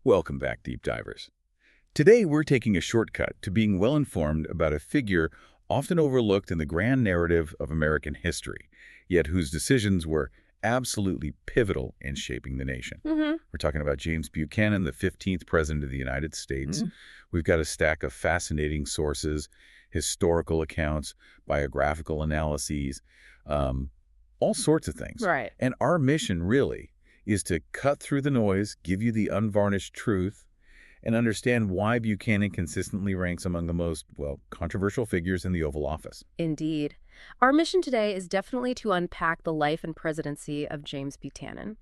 Welcome back, Deep Divers. Today, we're taking a shortcut to being well-informed about a figure often overlooked in the grand narrative of American history, yet whose decisions were absolutely pivotal in shaping the nation. We're talking about James Buchanan, the 15th President of the United States. We've got a stack of fascinating sources, historical accounts, biographical analyses, all sorts of things. Right. And our mission, really, is to cut through the noise, give you the unvarnished truth, and understand why Buchanan consistently ranks among the most, well, controversial figures in the Oval Office. Indeed. Our mission today is definitely to unpack the life and presidency of James Buchanan.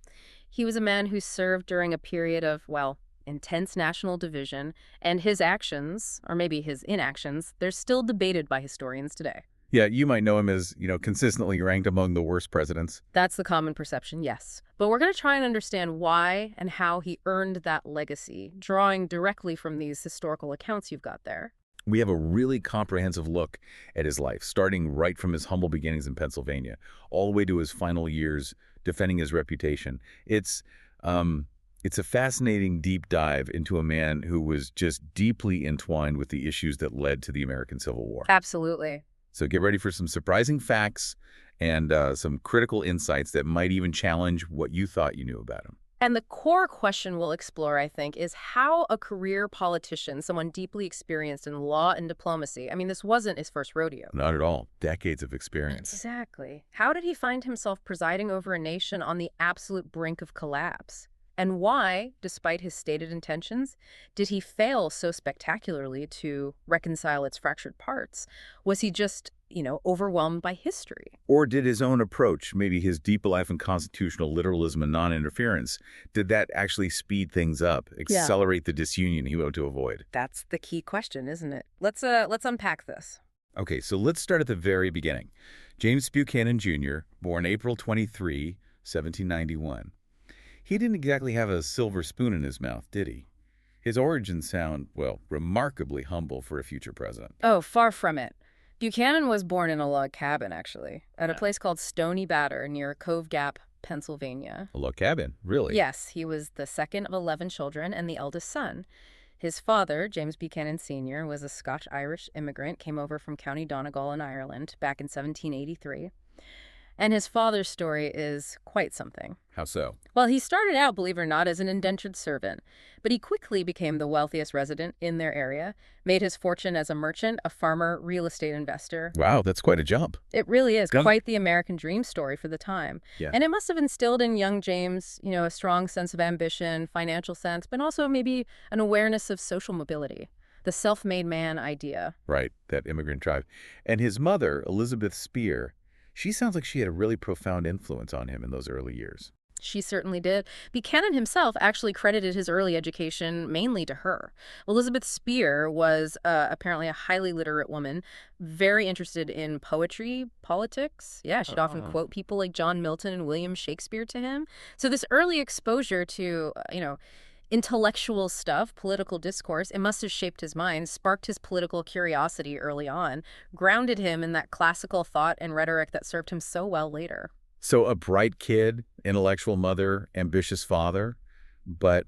He was a man who served during a period of, well, intense national division, and his actions, or maybe his inactions, they're still debated by historians today. Yeah, you might know him as, consistently ranked among the worst presidents. That's the common perception, yes. But we're going to try and understand why and how he earned that legacy, drawing directly from these historical accounts you've got there. We have a really comprehensive look at his life, starting right from his humble beginnings in Pennsylvania, all the way to his final years defending his reputation. It's a fascinating deep dive into a man who was just deeply entwined with the issues that led to the American Civil War. Absolutely. So get ready for some surprising facts and some critical insights that might even challenge what you thought you knew about him. And the core question we'll explore, I think, is how a career politician, someone deeply experienced in law and diplomacy, I mean, this wasn't his first rodeo. Not at all. Decades of experience. Exactly. How did he find himself presiding over a nation on the absolute brink of collapse? And why, despite his stated intentions, did he fail so spectacularly to reconcile its fractured parts? Was he just, overwhelmed by history? Or did his own approach, maybe his deep life and constitutional literalism and non-interference, did that actually speed things up, accelerate the disunion he wanted to avoid? That's the key question, isn't it? Let's unpack this. Okay, so let's start at the very beginning. James Buchanan, Jr., born April 23, 1791. He didn't exactly have a silver spoon in his mouth, did he? His origins sound, well, remarkably humble for a future president. Oh, far from it. Buchanan was born in a log cabin, actually, at a place called Stony Batter near Cove Gap, Pennsylvania. A log cabin, really? Yes, he was the second of 11 children and the eldest son. His father, James Buchanan Sr., was a Scotch-Irish immigrant, came over from County Donegal in Ireland back in 1783. And his father's story is quite something. How so? Well, he started out, believe it or not, as an indentured servant, but he quickly became the wealthiest resident in their area, made his fortune as a merchant, a farmer, real estate investor. Wow, that's quite a jump. It really is quite the American dream story for the time. Yeah. And it must have instilled in young James, a strong sense of ambition, financial sense, but also maybe an awareness of social mobility, the self-made man idea. Right, that immigrant tribe. And his mother, Elizabeth Spear, she sounds like she had a really profound influence on him in those early years. She certainly did. Buchanan himself actually credited his early education mainly to her. Elizabeth Spear was apparently a highly literate woman, very interested in poetry, politics. Yeah, she'd often quote people like John Milton and William Shakespeare to him. So this early exposure to, intellectual stuff, political discourse, it must have shaped his mind, sparked his political curiosity early on, grounded him in that classical thought and rhetoric that served him so well later. So a bright kid, intellectual mother, ambitious father, but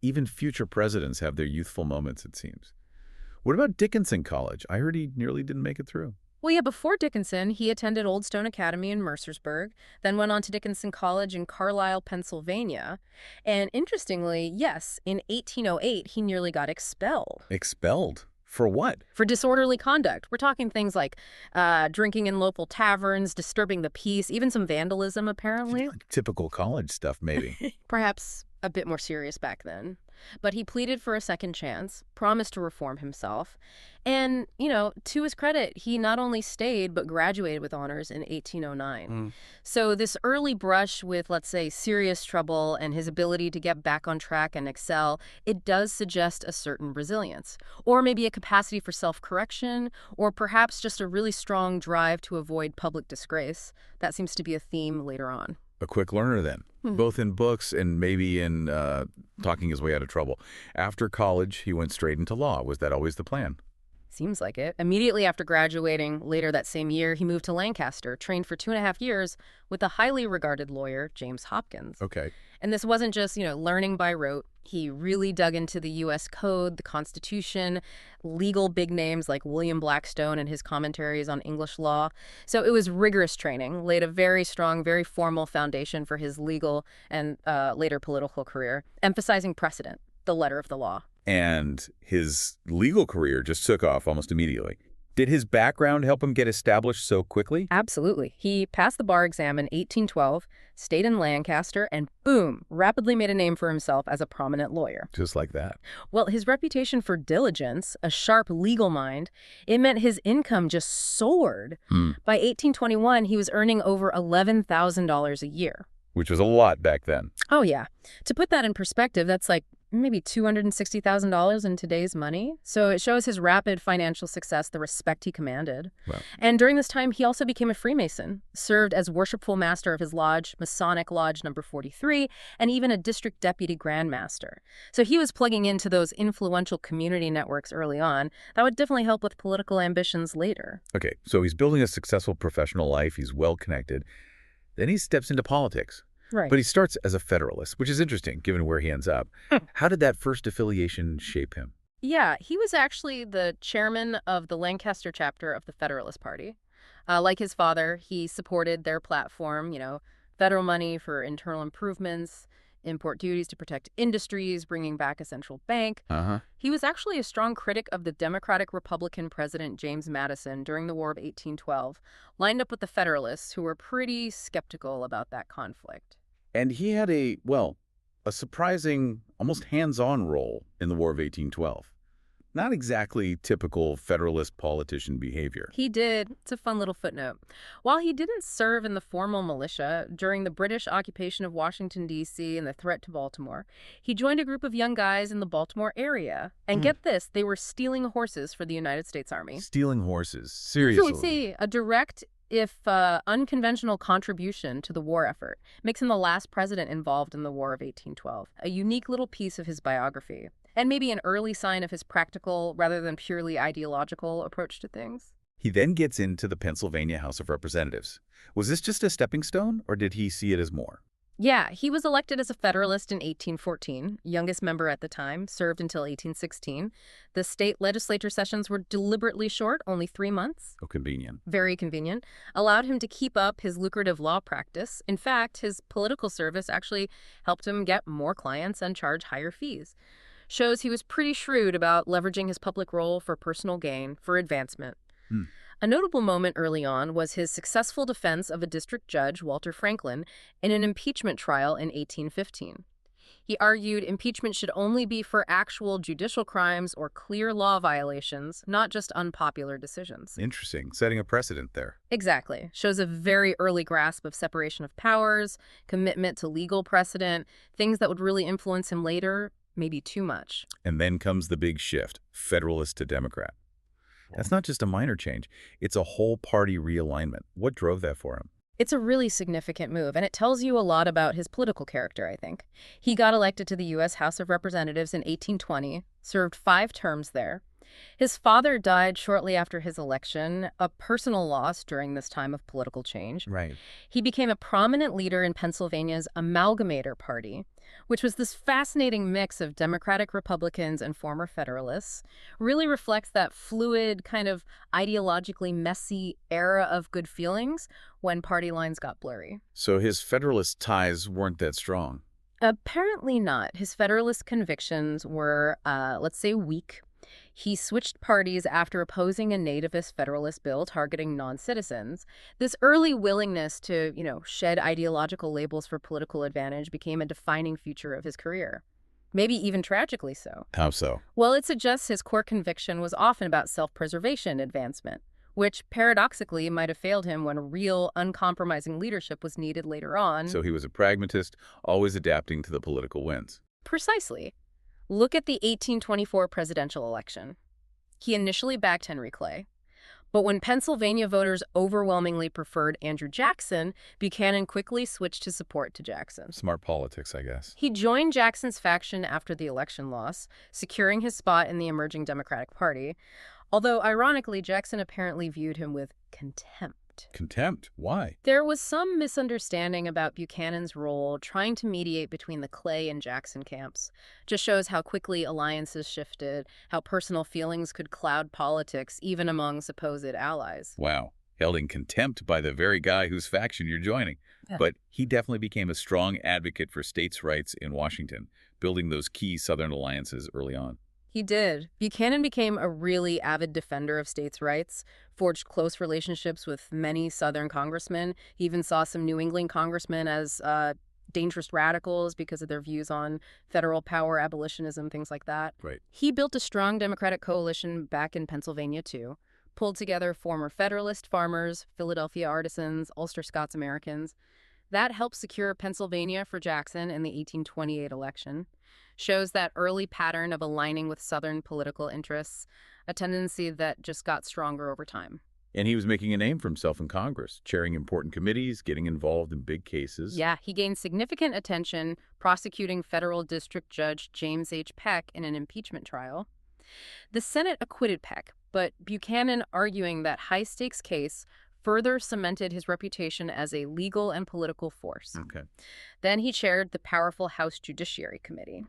even future presidents have their youthful moments, it seems. What about Dickinson College? I heard he nearly didn't make it through. Well, yeah, before Dickinson, he attended Old Stone Academy in Mercersburg, then went on to Dickinson College in Carlisle, Pennsylvania. And interestingly, yes, in 1808, he nearly got expelled. Expelled? For what? For disorderly conduct. We're talking things like drinking in local taverns, disturbing the peace, even some vandalism, apparently. Like typical college stuff, maybe. Perhaps a bit more serious back then. But he pleaded for a second chance, promised to reform himself. And, to his credit, he not only stayed, but graduated with honors in 1809. So this early brush with, let's say, serious trouble and his ability to get back on track and excel, it does suggest a certain resilience. Or maybe a capacity for self-correction, or perhaps just a really strong drive to avoid public disgrace. That seems to be a theme later on. A quick learner then, both in books and maybe in talking his way out of trouble. After college, he went straight into law. Was that always the plan? Seems like it. Immediately after graduating, later that same year, he moved to Lancaster, trained for 2.5 years with a highly regarded lawyer, James Hopkins. Okay. And this wasn't just, learning by rote. He really dug into the U.S. Code, the Constitution, legal big names like William Blackstone and his commentaries on English law. So it was rigorous training, laid a very strong, very formal foundation for his legal and later political career, emphasizing precedent, the letter of the law. And his legal career just took off almost immediately. Did his background help him get established so quickly? Absolutely. He passed the bar exam in 1812, stayed in Lancaster, and boom, rapidly made a name for himself as a prominent lawyer. Just like that. Well, his reputation for diligence, a sharp legal mind, it meant his income just soared. By 1821, he was earning over $11,000 a year. Which was a lot back then. Oh, yeah. To put that in perspective, that's like maybe $260,000 in today's money. So it shows his rapid financial success, the respect he commanded. Wow. And during this time, he also became a Freemason, served as worshipful master of his lodge, Masonic Lodge number 43, and even a district deputy grand master. So he was plugging into those influential community networks early on. That would definitely help with political ambitions later. Okay, so he's building a successful professional life. He's well-connected. Then he steps into politics. Right. But he starts as a Federalist, which is interesting given where he ends up. How did that first affiliation shape him? Yeah, he was actually the chairman of the Lancaster chapter of the Federalist Party. Like his father, he supported their platform, federal money for internal improvements, import duties to protect industries, bringing back a central bank. He was actually a strong critic of the Democratic Republican President James Madison during the War of 1812, lined up with the Federalists, who were pretty skeptical about that conflict. And he had a surprising, almost hands-on role in the War of 1812. Not exactly typical Federalist politician behavior. He did. It's a fun little footnote. While he didn't serve in the formal militia during the British occupation of Washington, D.C. and the threat to Baltimore, he joined a group of young guys in the Baltimore area. And get this, they were stealing horses for the United States Army. Stealing horses? Seriously? See, a direct, if unconventional contribution to the war effort, makes him the last president involved in the War of 1812. A unique little piece of his biography. And maybe an early sign of his practical, rather than purely ideological, approach to things. He then gets into the Pennsylvania House of Representatives. Was this just a stepping stone, or did he see it as more? Yeah, he was elected as a Federalist in 1814, youngest member at the time, served until 1816. The state legislature sessions were deliberately short, only 3 months. Oh, convenient. Very convenient. Allowed him to keep up his lucrative law practice. In fact, his political service actually helped him get more clients and charge higher fees. Shows he was pretty shrewd about leveraging his public role for personal gain, for advancement. A notable moment early on was his successful defense of a district judge, Walter Franklin, in an impeachment trial in 1815. He argued impeachment should only be for actual judicial crimes or clear law violations, not just unpopular decisions. Interesting. Setting a precedent there. Exactly. Shows a very early grasp of separation of powers, commitment to legal precedent, things that would really influence him later, maybe too much. And then comes the big shift, Federalist to Democrat. That's not just a minor change. It's a whole party realignment. What drove that for him? It's a really significant move, and it tells you a lot about his political character, I think. He got elected to the U.S. House of Representatives in 1820, served 5 terms there. His father died shortly after his election, a personal loss during this time of political change. Right. He became a prominent leader in Pennsylvania's Amalgamator Party, which was this fascinating mix of Democratic Republicans and former Federalists. Really reflects that fluid, kind of ideologically messy era of good feelings when party lines got blurry. So his Federalist ties weren't that strong. Apparently not. His Federalist convictions were, let's say, weak. He switched parties after opposing a nativist Federalist bill targeting non-citizens. This early willingness to, shed ideological labels for political advantage became a defining feature of his career. Maybe even tragically so. How so? Well, it suggests his core conviction was often about self-preservation advancement, which paradoxically might have failed him when real, uncompromising leadership was needed later on. So he was a pragmatist, always adapting to the political winds. Precisely. Look at the 1824 presidential election. He initially backed Henry Clay. But when Pennsylvania voters overwhelmingly preferred Andrew Jackson, Buchanan quickly switched his support to Jackson. Smart politics, I guess. He joined Jackson's faction after the election loss, securing his spot in the emerging Democratic Party. Although, ironically, Jackson apparently viewed him with contempt. Contempt? Why? There was some misunderstanding about Buchanan's role trying to mediate between the Clay and Jackson camps. Just shows how quickly alliances shifted, how personal feelings could cloud politics, even among supposed allies. Wow. Held in contempt by the very guy whose faction you're joining. Yeah. But he definitely became a strong advocate for states' rights in Washington, building those key Southern alliances early on. He did. Buchanan became a really avid defender of states' rights, forged close relationships with many Southern congressmen. He even saw some New England congressmen as dangerous radicals because of their views on federal power, abolitionism, things like that. Right. He built a strong Democratic coalition back in Pennsylvania, too, pulled together former Federalist farmers, Philadelphia artisans, Ulster Scots Americans. That helped secure Pennsylvania for Jackson in the 1828 election. Shows that early pattern of aligning with Southern political interests, a tendency that just got stronger over time. And he was making a name for himself in Congress, chairing important committees, getting involved in big cases. Yeah, he gained significant attention prosecuting federal district judge James H. Peck in an impeachment trial. The Senate acquitted Peck, but Buchanan arguing that high-stakes case further cemented his reputation as a legal and political force. Okay. Then he chaired the powerful House Judiciary Committee.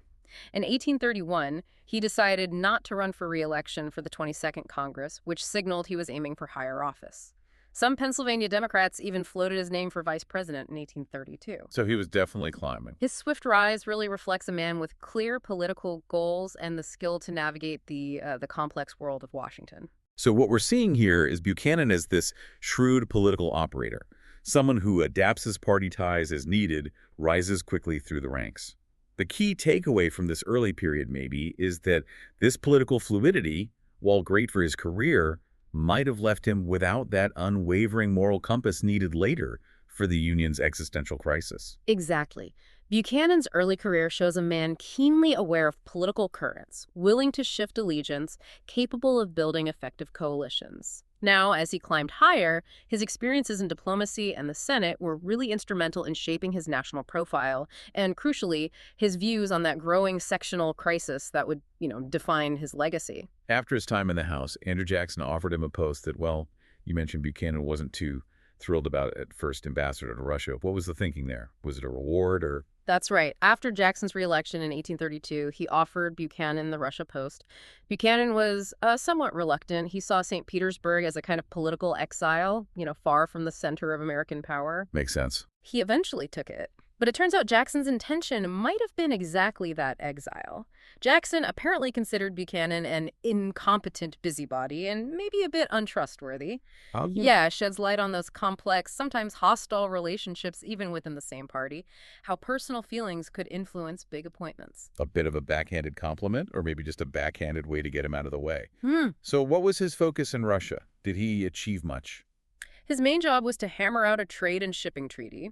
In 1831, he decided not to run for re-election for the 22nd Congress, which signaled he was aiming for higher office. Some Pennsylvania Democrats even floated his name for vice president in 1832. So he was definitely climbing. His swift rise really reflects a man with clear political goals and the skill to navigate the complex world of Washington. So what we're seeing here is Buchanan as this shrewd political operator, someone who adapts his party ties as needed, rises quickly through the ranks. The key takeaway from this early period, maybe, is that this political fluidity, while great for his career, might have left him without that unwavering moral compass needed later for the Union's existential crisis. Exactly. Buchanan's early career shows a man keenly aware of political currents, willing to shift allegiance, capable of building effective coalitions. Now, as he climbed higher, his experiences in diplomacy and the Senate were really instrumental in shaping his national profile, and crucially, his views on that growing sectional crisis that would, define his legacy. After his time in the House, Andrew Jackson offered him a post that, well, you mentioned Buchanan wasn't too thrilled about at first, ambassador to Russia. What was the thinking there? Was it a reward or... That's right. After Jackson's re-election in 1832, he offered Buchanan the Russia post. Buchanan was somewhat reluctant. He saw St. Petersburg as a kind of political exile, far from the center of American power. Makes sense. He eventually took it. But it turns out Jackson's intention might have been exactly that exile. Jackson apparently considered Buchanan an incompetent busybody and maybe a bit untrustworthy. Yeah, sheds light on those complex, sometimes hostile relationships even within the same party, how personal feelings could influence big appointments. A bit of a backhanded compliment, or maybe just a backhanded way to get him out of the way. So what was his focus in Russia? Did he achieve much? His main job was to hammer out a trade and shipping treaty.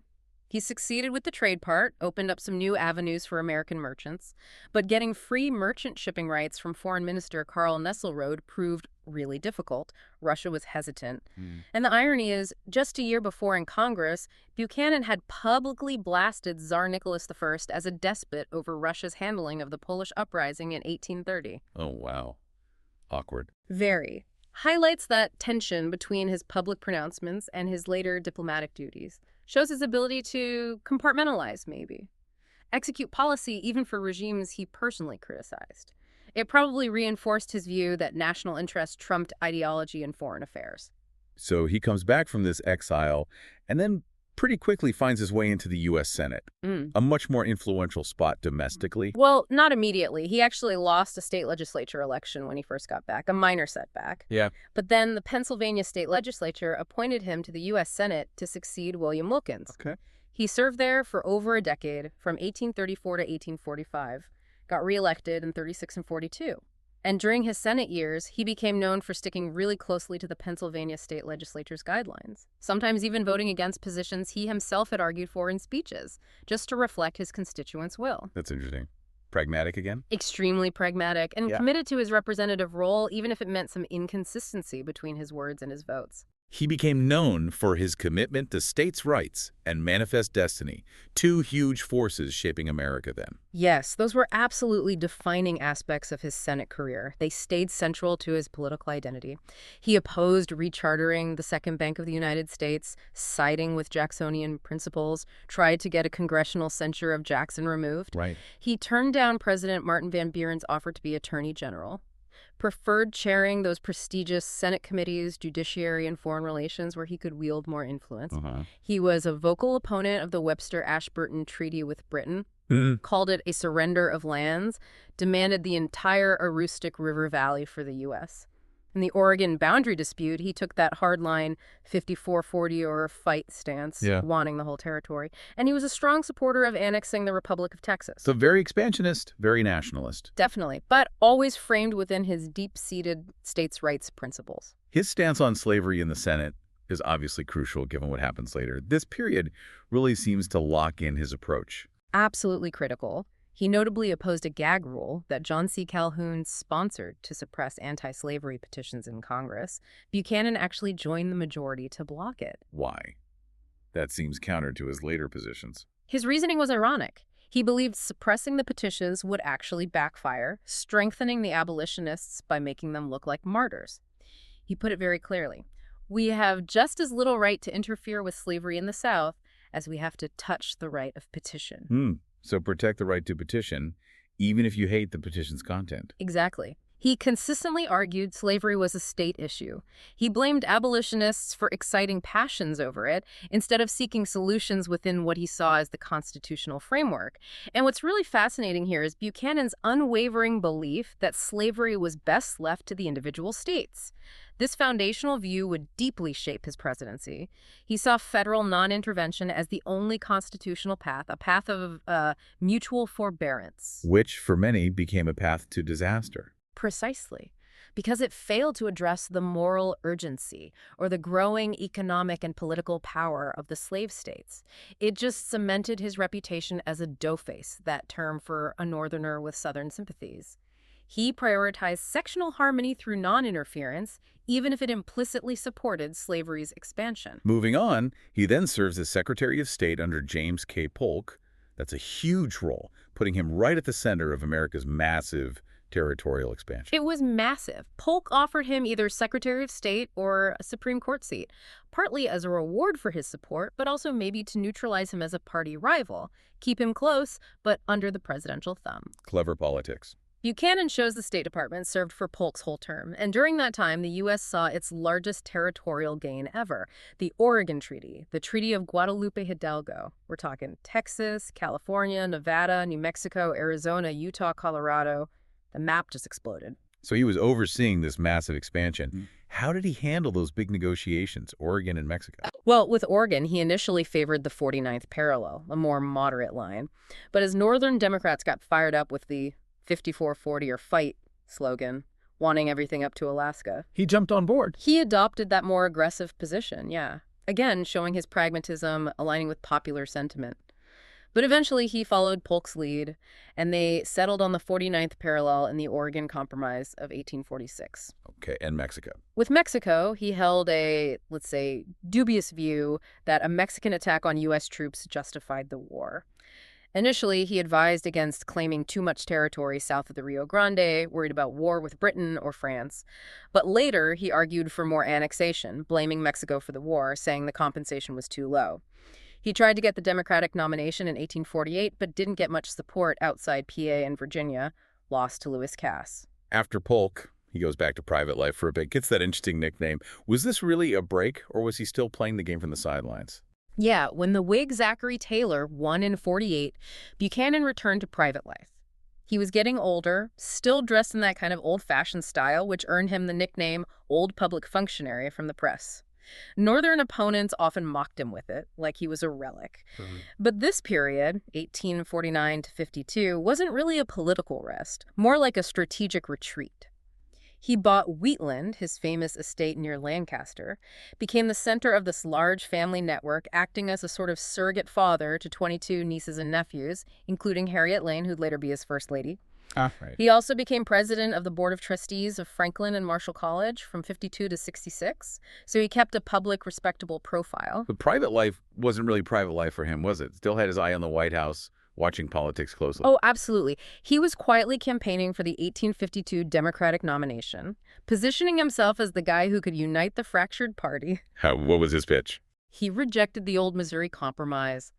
He succeeded with the trade part, opened up some new avenues for American merchants, but getting free merchant shipping rights from Foreign Minister Karl Nesselrode proved really difficult. Russia was hesitant. And the irony is, just a year before in Congress, Buchanan had publicly blasted Tsar Nicholas I as a despot over Russia's handling of the Polish uprising in 1830. Oh, wow. Awkward. Very. Highlights that tension between his public pronouncements and his later diplomatic duties. Shows his ability to compartmentalize, maybe. Execute policy even for regimes he personally criticized. It probably reinforced his view that national interest trumped ideology in foreign affairs. So he comes back from this exile and then pretty quickly finds his way into the U.S. Senate, a much more influential spot domestically. Well, not immediately. He actually lost a state legislature election when he first got back, a minor setback. Yeah. But then the Pennsylvania state legislature appointed him to the U.S. Senate to succeed William Wilkins. Okay. He served there for over a decade, from 1834 to 1845, got reelected in 36 and 42. And during his Senate years, he became known for sticking really closely to the Pennsylvania state legislature's guidelines, sometimes even voting against positions he himself had argued for in speeches, just to reflect his constituents' will. That's interesting. Pragmatic again? Extremely pragmatic and committed to his representative role, even if it meant some inconsistency between his words and his votes. He became known for his commitment to states' rights and manifest destiny, two huge forces shaping America then. Yes, those were absolutely defining aspects of his Senate career. They stayed central to his political identity. He opposed rechartering the Second Bank of the United States, siding with Jacksonian principles, tried to get a congressional censure of Jackson removed. Right. He turned down President Martin Van Buren's offer to be Attorney General, preferred chairing those prestigious Senate committees, Judiciary and Foreign Relations, where he could wield more influence. He was a vocal opponent of the Webster-Ashburton Treaty with Britain, called it a surrender of lands, demanded the entire Aroostook River Valley for the U.S. In the Oregon boundary dispute, he took that hardline 54-40 or fight stance, wanting the whole territory. And he was a strong supporter of annexing the Republic of Texas. So very expansionist, very nationalist. Definitely, but always framed within his deep-seated states' rights principles. His stance on slavery in the Senate is obviously crucial given what happens later. This period really seems to lock in his approach. Absolutely critical. He notably opposed a gag rule that John C. Calhoun sponsored to suppress anti-slavery petitions in Congress. Buchanan actually joined the majority to block it. Why? That seems counter to his later positions. His reasoning was ironic. He believed suppressing the petitions would actually backfire, strengthening the abolitionists by making them look like martyrs. He put it very clearly. We have just as little right to interfere with slavery in the South as we have to touch the right of petition. So protect the right to petition, even if you hate the petition's content. Exactly. He consistently argued slavery was a state issue. He blamed abolitionists for exciting passions over it, instead of seeking solutions within what he saw as the constitutional framework. And what's really fascinating here is Buchanan's unwavering belief that slavery was best left to the individual states. This foundational view would deeply shape his presidency. He saw federal non-intervention as the only constitutional path, a path of mutual forbearance. Which, for many, became a path to disaster. Precisely, because it failed to address the moral urgency or the growing economic and political power of the slave states. It just cemented his reputation as a doughface, that term for a Northerner with Southern sympathies. He prioritized sectional harmony through non-interference, even if it implicitly supported slavery's expansion. Moving on, he then serves as Secretary of State under James K. Polk. That's a huge role, putting him right at the center of America's massive territorial expansion. It was massive. Polk offered him either Secretary of State or a Supreme Court seat, partly as a reward for his support, but also maybe to neutralize him as a party rival, keep him close, but under the presidential thumb. Clever politics. Buchanan shows the State Department served for Polk's whole term, and during that time, the U.S. saw its largest territorial gain ever, the Oregon Treaty, the Treaty of Guadalupe Hidalgo. We're talking Texas, California, Nevada, New Mexico, Arizona, Utah, Colorado. The map just exploded. So he was overseeing this massive expansion. How did he handle those big negotiations, Oregon and Mexico? Well, with Oregon, he initially favored the 49th parallel, a more moderate line. But as Northern Democrats got fired up with the 54-40 or fight slogan, wanting everything up to Alaska, He jumped on board. he adopted that more aggressive position, Again, showing his pragmatism, aligning with popular sentiment. But eventually he followed Polk's lead, and they settled on the 49th parallel in the Oregon Compromise of 1846. Okay, and Mexico. With Mexico, he held a, let's say, dubious view that a Mexican attack on U.S. troops justified the war. Initially, he advised against claiming too much territory south of the Rio Grande, worried about war with Britain or France. But later, he argued for more annexation, blaming Mexico for the war, saying the compensation was too low. He tried to get the Democratic nomination in 1848, but didn't get much support outside PA and Virginia, lost to Lewis Cass. After Polk, he goes back to private life for a bit, gets that interesting nickname. Was this really a break, or was he still playing the game from the sidelines? Yeah, when the Whig Zachary Taylor won in 48, Buchanan returned to private life. He was getting older, still dressed in that kind of old-fashioned style, which earned him the nickname Old Public Functionary from the press. Northern opponents often mocked him with it, like he was a relic. But this period, 1849 to 52, wasn't really a political rest, more like a strategic retreat. He bought Wheatland, his famous estate near Lancaster, became the center of this large family network, acting as a sort of surrogate father to 22 nieces and nephews, including Harriet Lane, who'd later be his first lady. Ah, right. He also became president of the Board of Trustees of Franklin and Marshall College from 52 to 66, so he kept a public, respectable profile. But private life wasn't really private life for him, was it? Still had his eye on the White House, watching politics closely. Oh, absolutely. He was quietly campaigning for the 1852 Democratic nomination, positioning himself as the guy who could unite the fractured party. What was his pitch? He rejected the old Missouri Compromise,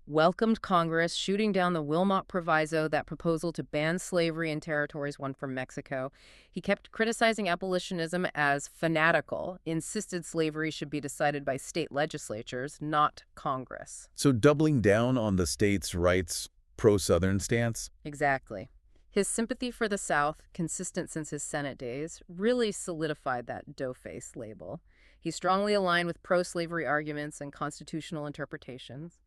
welcomed Congress shooting down the Wilmot Proviso, that proposal to ban slavery in territories won from Mexico. He kept criticizing abolitionism as fanatical, insisted slavery should be decided by state legislatures, not Congress. So doubling down on the states' rights pro-Southern stance? Exactly. His sympathy for the South, consistent since his Senate days, really solidified that dough-face label. He strongly aligned with pro-slavery arguments and constitutional interpretations.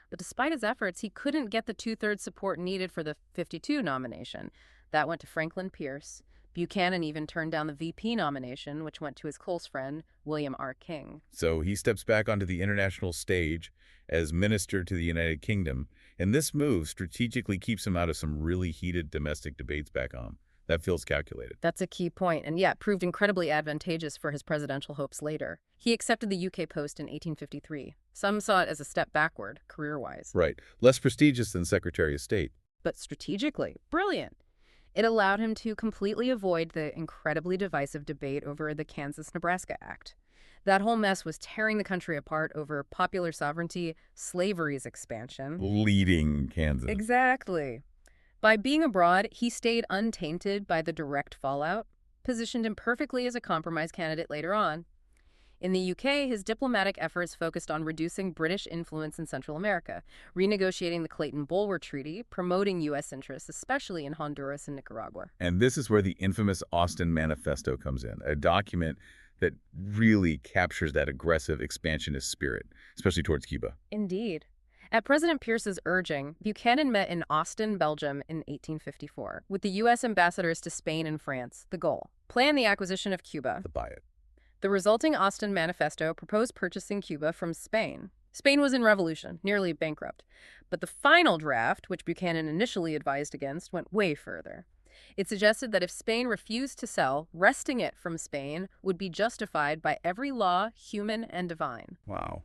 But despite his efforts, he couldn't get the two-thirds support needed for the 52 nomination. That went to Franklin Pierce. Buchanan even turned down the VP nomination, which went to his close friend, William R. King. So he steps back onto the international stage as minister to the United Kingdom, and this move strategically keeps him out of some really heated domestic debates back home. That feels calculated. That's a key point, and yet proved incredibly advantageous for his presidential hopes later. He accepted the UK post in 1853. Some saw it as a step backward, career-wise. Right. Less prestigious than Secretary of State. But strategically, brilliant. It allowed him to completely avoid the incredibly divisive debate over the Kansas-Nebraska Act. That whole mess was tearing the country apart over popular sovereignty, slavery's expansion. Leading Kansas. Exactly. By being abroad, he stayed untainted by the direct fallout, positioned him perfectly as a compromise candidate later on. In the UK, his diplomatic efforts focused on reducing British influence in Central America, renegotiating the Clayton-Bulwer Treaty, promoting U.S. interests, especially in Honduras and Nicaragua. And this is where the infamous Austin Manifesto comes in, a document that really captures that aggressive expansionist spirit, especially towards Cuba. Indeed. At President Pierce's urging, Buchanan met in Austin, Belgium in 1854 with the U.S. ambassadors to Spain and France. The goal: plan the acquisition of Cuba. To buy it. The resulting Austin Manifesto proposed purchasing Cuba from Spain. Spain was in revolution, nearly bankrupt. But the final draft, which Buchanan initially advised against, went way further. It suggested that if Spain refused to sell, wresting it from Spain would be justified by every law, human and divine. Wow.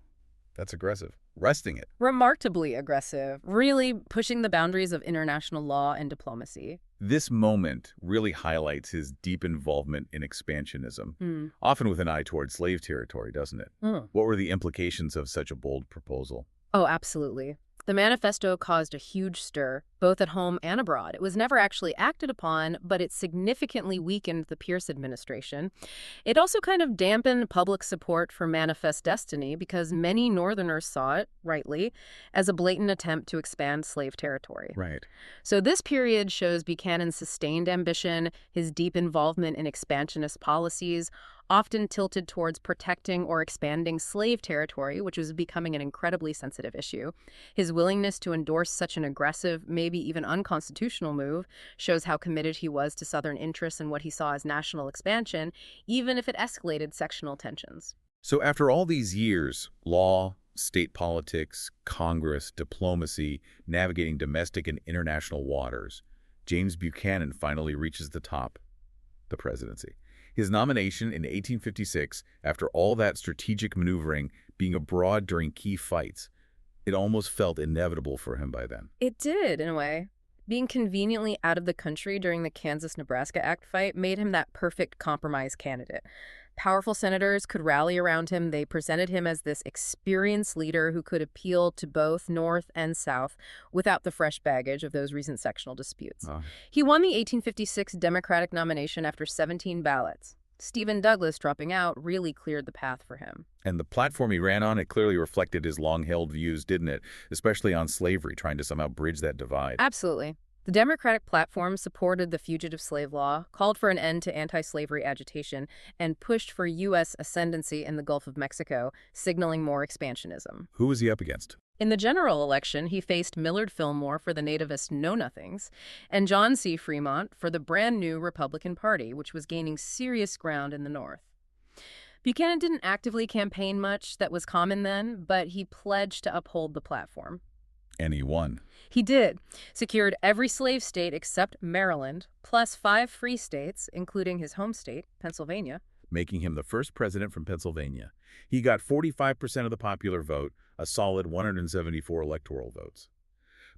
That's aggressive. Wresting it. Remarkably aggressive, really pushing the boundaries of international law and diplomacy. This moment really highlights his deep involvement in expansionism, often with an eye toward slave territory, doesn't it? What were the implications of such a bold proposal? Oh, absolutely. The manifesto caused a huge stir, both at home and abroad. It was never actually acted upon, but it significantly weakened the Pierce administration. It also kind of dampened public support for Manifest Destiny because many Northerners saw it, rightly, as a blatant attempt to expand slave territory. Right. So this period shows Buchanan's sustained ambition, his deep involvement in expansionist policies, often tilted towards protecting or expanding slave territory, which was becoming an incredibly sensitive issue. His willingness to endorse such an aggressive, maybe even unconstitutional move shows how committed he was to Southern interests and what he saw as national expansion, even if it escalated sectional tensions. So after all these years, law, state politics, Congress, diplomacy, navigating domestic and international waters, James Buchanan finally reaches the top, the presidency. His nomination in 1856, after all that strategic maneuvering, being abroad during key fights, it almost felt inevitable for him by then. It did, in a way. Being conveniently out of the country during the Kansas-Nebraska Act fight made him that perfect compromise candidate. Powerful senators could rally around him. They presented him as this experienced leader who could appeal to both North and South without the fresh baggage of those recent sectional disputes. He won the 1856 Democratic nomination after 17 ballots. Stephen Douglas dropping out really cleared the path for him. And the platform he ran on, it clearly reflected his long-held views, didn't it? Especially on slavery, trying to somehow bridge that divide. Absolutely. The Democratic platform supported the fugitive slave law, called for an end to anti-slavery agitation, and pushed for U.S. ascendancy in the Gulf of Mexico, signaling more expansionism. Who was he up against? In the general election, he faced Millard Fillmore for the nativist Know-Nothings and John C. Fremont for the brand-new Republican Party, which was gaining serious ground in the North. Buchanan didn't actively campaign much, that was common then, but he pledged to uphold the platform. And he won, He did. Secured every slave state except Maryland, plus 5 free states, including his home state, Pennsylvania. making him the first president from Pennsylvania. He got 45% of the popular vote, a solid 174 electoral votes.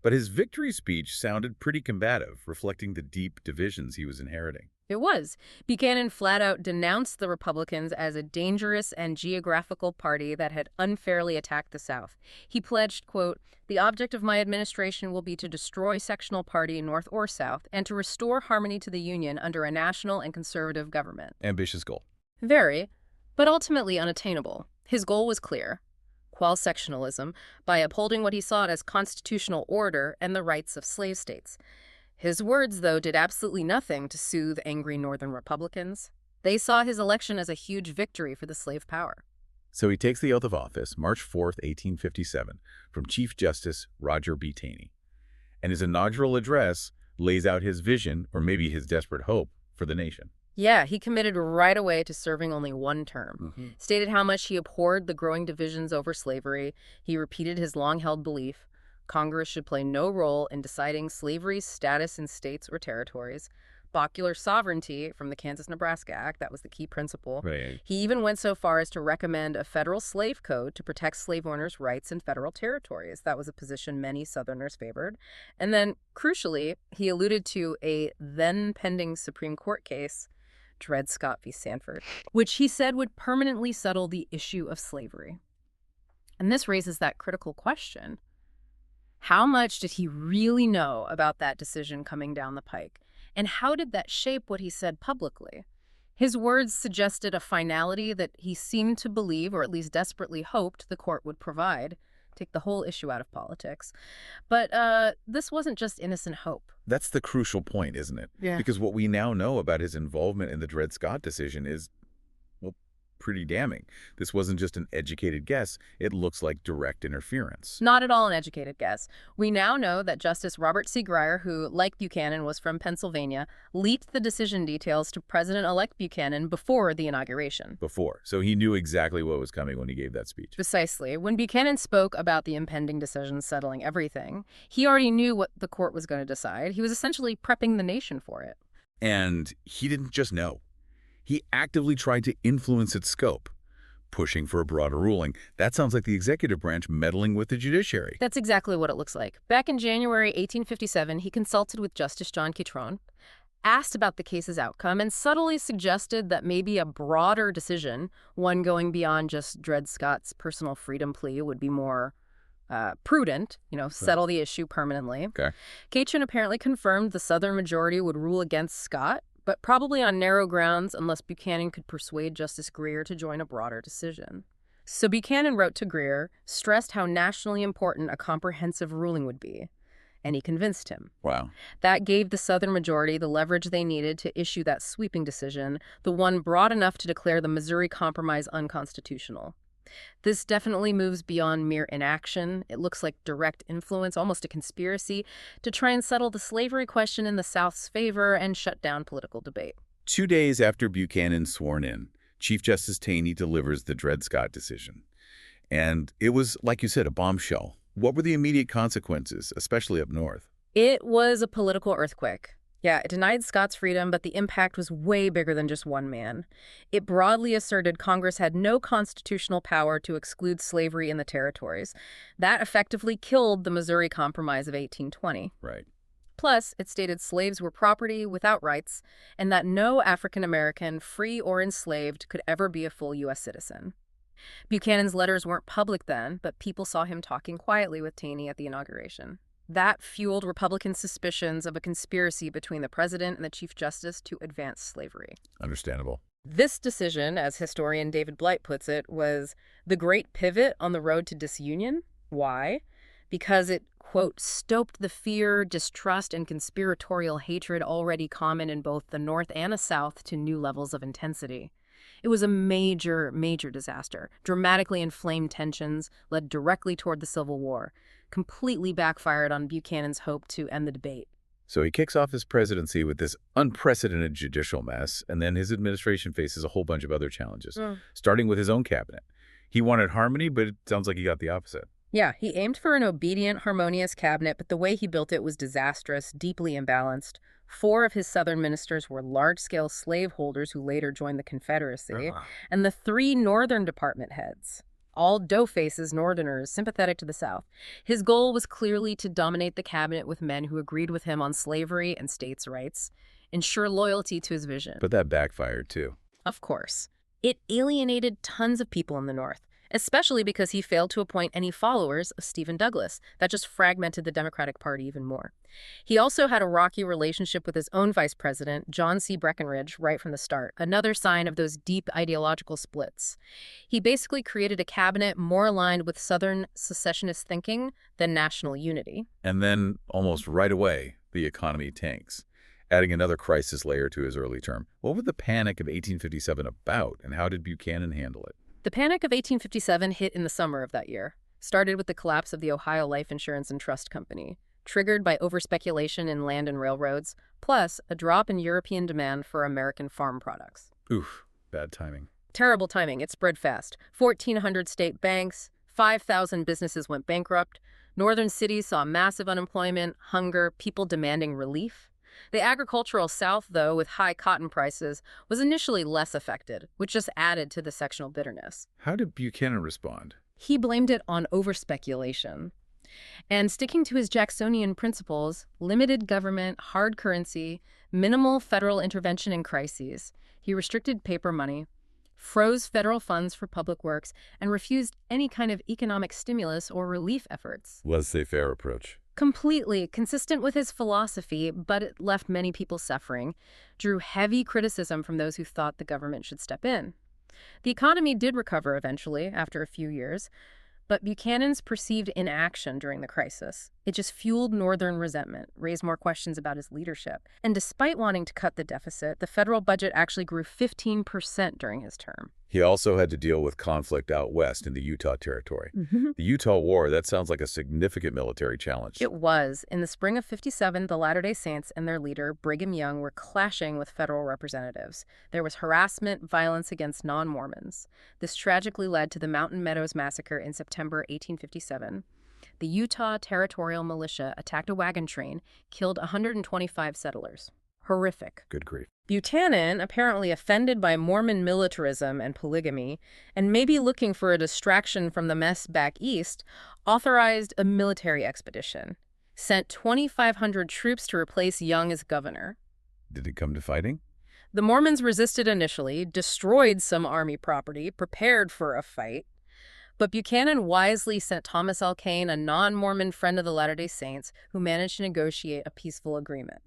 But his victory speech sounded pretty combative, reflecting the deep divisions he was inheriting. It was. Buchanan flat out denounced the Republicans as a dangerous and geographical party that had unfairly attacked the South. He pledged, quote, "The object of my administration will be to destroy sectional party, North or South, and to restore harmony to the Union under a national and conservative government." Ambitious goal. Very, but ultimately unattainable. His goal was clear: quell sectionalism by upholding what he saw as constitutional order and the rights of slave states. His words, though, did absolutely nothing to soothe angry Northern Republicans. They saw his election as a huge victory for the slave power. So he takes the oath of office March 4th, 1857, from Chief Justice Roger B. Taney. And his inaugural address lays out his vision, or maybe his desperate hope, for the nation. Yeah, he committed right away to serving only one term. Mm-hmm. Stated how much he abhorred the growing divisions over slavery. He repeated his long-held belief Congress should play no role in deciding slavery's status in states or territories. Popular sovereignty from the Kansas-Nebraska Act, that was the key principle. Right. He even went so far as to recommend a federal slave code to protect slave owners' rights in federal territories. That was a position many Southerners favored. And then, crucially, he alluded to a then-pending Supreme Court case, Dred Scott v. Sanford, which he said would permanently settle the issue of slavery. And this raises that critical question. How much did he really know about that decision coming down the pike? And how did that shape what he said publicly? His words suggested a finality that he seemed to believe, or at least desperately hoped, the court would provide. Take the whole issue out of politics. But this wasn't just innocent hope. That's the crucial point, isn't it? Yeah. Because what we now know about his involvement in the Dred Scott decision is, well, pretty damning. This wasn't just an educated guess. It looks like direct interference. Not at all an educated guess. We now know that Justice Robert C. Grier, who, like Buchanan, was from Pennsylvania, leaked the decision details to President-elect Buchanan before the inauguration. Before. So he knew exactly what was coming when he gave that speech. Precisely. When Buchanan spoke about the impending decision settling everything, he already knew what the court was going to decide. He was essentially prepping the nation for it. And he didn't just know. He actively tried to influence its scope, pushing for a broader ruling. That sounds like the executive branch meddling with the judiciary. That's exactly what it looks like. Back in January 1857, he consulted with Justice John Catron, asked about the case's outcome, and subtly suggested that maybe a broader decision, one going beyond just Dred Scott's personal freedom plea, would be more prudent, settle the issue permanently. Okay. Catron apparently confirmed the Southern majority would rule against Scott, but probably on narrow grounds unless Buchanan could persuade Justice Grier to join a broader decision. So Buchanan wrote to Grier, stressed how nationally important a comprehensive ruling would be, and he convinced him. Wow. That gave the Southern majority the leverage they needed to issue that sweeping decision, the one broad enough to declare the Missouri Compromise unconstitutional. This definitely moves beyond mere inaction. It looks like direct influence, almost a conspiracy, to try and settle the slavery question in the South's favor and shut down political debate. 2 days after Buchanan's sworn in, Chief Justice Taney delivers the Dred Scott decision. And it was, like you said, a bombshell. What were the immediate consequences, especially up north? It was a political earthquake. Yeah, it denied Scott's freedom, but the impact was way bigger than just one man. It broadly asserted Congress had no constitutional power to exclude slavery in the territories. That effectively killed the Missouri Compromise of 1820. Right. Plus, it stated slaves were property without rights, and that no African American, free or enslaved, could ever be a full U.S. citizen. Buchanan's letters weren't public then, but people saw him talking quietly with Taney at the inauguration. That fueled Republican suspicions of a conspiracy between the president and the Chief Justice to advance slavery. Understandable. This decision, as historian David Blight puts it, was the great pivot on the road to disunion. Why? Because it, quote, stoked the fear, distrust, and conspiratorial hatred already common in both the North and the South to new levels of intensity. It was a major, major disaster. Dramatically inflamed tensions led directly toward the Civil War, completely backfired on Buchanan's hope to end the debate. So he kicks off his presidency with this unprecedented judicial mess, and then his administration faces a whole bunch of other challenges, starting with his own cabinet. He wanted harmony, but it sounds like he got the opposite. Yeah, he aimed for an obedient, harmonious cabinet, but the way he built it was disastrous, deeply imbalanced. Four of his southern ministers were large-scale slaveholders who later joined the Confederacy, Ugh. and the three northern department heads, all dough-faces northerners sympathetic to the South. His goal was clearly to dominate the cabinet with men who agreed with him on slavery and states' rights, ensure loyalty to his vision. But that backfired, too. Of course. It alienated tons of people in the North, especially because he failed to appoint any followers of Stephen Douglas. That just fragmented the Democratic Party even more. He also had a rocky relationship with his own vice president, John C. Breckinridge, right from the start, another sign of those deep ideological splits. He basically created a cabinet more aligned with Southern secessionist thinking than national unity. And then, almost right away, the economy tanks, adding another crisis layer to his early term. What was the Panic of 1857 about, and how did Buchanan handle it? The Panic of 1857 hit in the summer of that year, started with the collapse of the Ohio Life Insurance and Trust Company, triggered by overspeculation in land and railroads, plus a drop in European demand for American farm products. Oof, bad timing. Terrible timing. It spread fast. 1,400 state banks, 5,000 businesses went bankrupt. Northern cities saw massive unemployment, hunger, people demanding relief. The agricultural South, though, with high cotton prices, was initially less affected, which just added to the sectional bitterness. How did Buchanan respond? He blamed it on overspeculation. And sticking to his Jacksonian principles, limited government, hard currency, minimal federal intervention in crises, he restricted paper money, froze federal funds for public works, and refused any kind of economic stimulus or relief efforts. Laissez-faire approach. Completely consistent with his philosophy, but it left many people suffering, drew heavy criticism from those who thought the government should step in. The economy did recover eventually, after a few years, but Buchanan's perceived inaction during the crisis, it just fueled Northern resentment, raised more questions about his leadership. And despite wanting to cut the deficit, the federal budget actually grew 15% during his term. He also had to deal with conflict out west in the Utah Territory. The Utah War, that sounds like a significant military challenge. It was. In the spring of '57, the Latter-day Saints and their leader, Brigham Young, were clashing with federal representatives. There was harassment, violence against non-Mormons. This tragically led to the Mountain Meadows Massacre in September 1857. The Utah Territorial Militia attacked a wagon train, killed 125 settlers. Horrific. Good grief. Buchanan, apparently offended by Mormon militarism and polygamy, and maybe looking for a distraction from the mess back east, authorized a military expedition, sent 2,500 troops to replace Young as governor. Did it come to fighting? The Mormons resisted initially, destroyed some army property, prepared for a fight. But Buchanan wisely sent Thomas L. Kane, a non-Mormon friend of the Latter-day Saints, who managed to negotiate a peaceful agreement.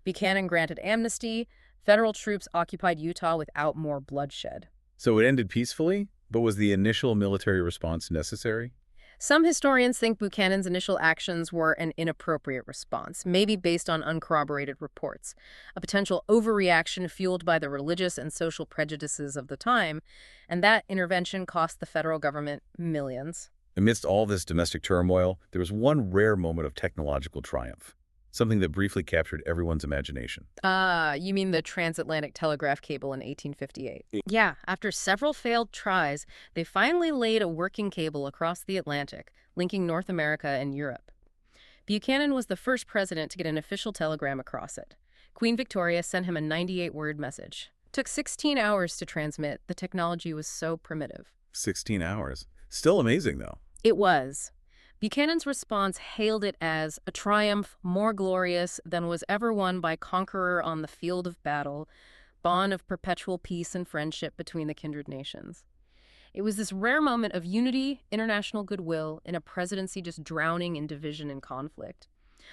Buchanan granted amnesty. Federal troops occupied Utah without more bloodshed. So it ended peacefully, but was the initial military response necessary? Some historians think Buchanan's initial actions were an inappropriate response, maybe based on uncorroborated reports, a potential overreaction fueled by the religious and social prejudices of the time, and that intervention cost the federal government millions. Amidst all this domestic turmoil, there was one rare moment of technological triumph, something that briefly captured everyone's imagination. You mean the transatlantic telegraph cable in 1858? Yeah, after several failed tries, they finally laid a working cable across the Atlantic, linking North America and Europe. Buchanan was the first president to get an official telegram across it. Queen Victoria sent him a 98-word message. Took 16 hours to transmit. The technology was so primitive. 16 hours. Still amazing, though. It was. Buchanan's response hailed it as a triumph more glorious than was ever won by conqueror on the field of battle, bond of perpetual peace and friendship between the kindred nations. It was this rare moment of unity, international goodwill, in a presidency just drowning in division and conflict.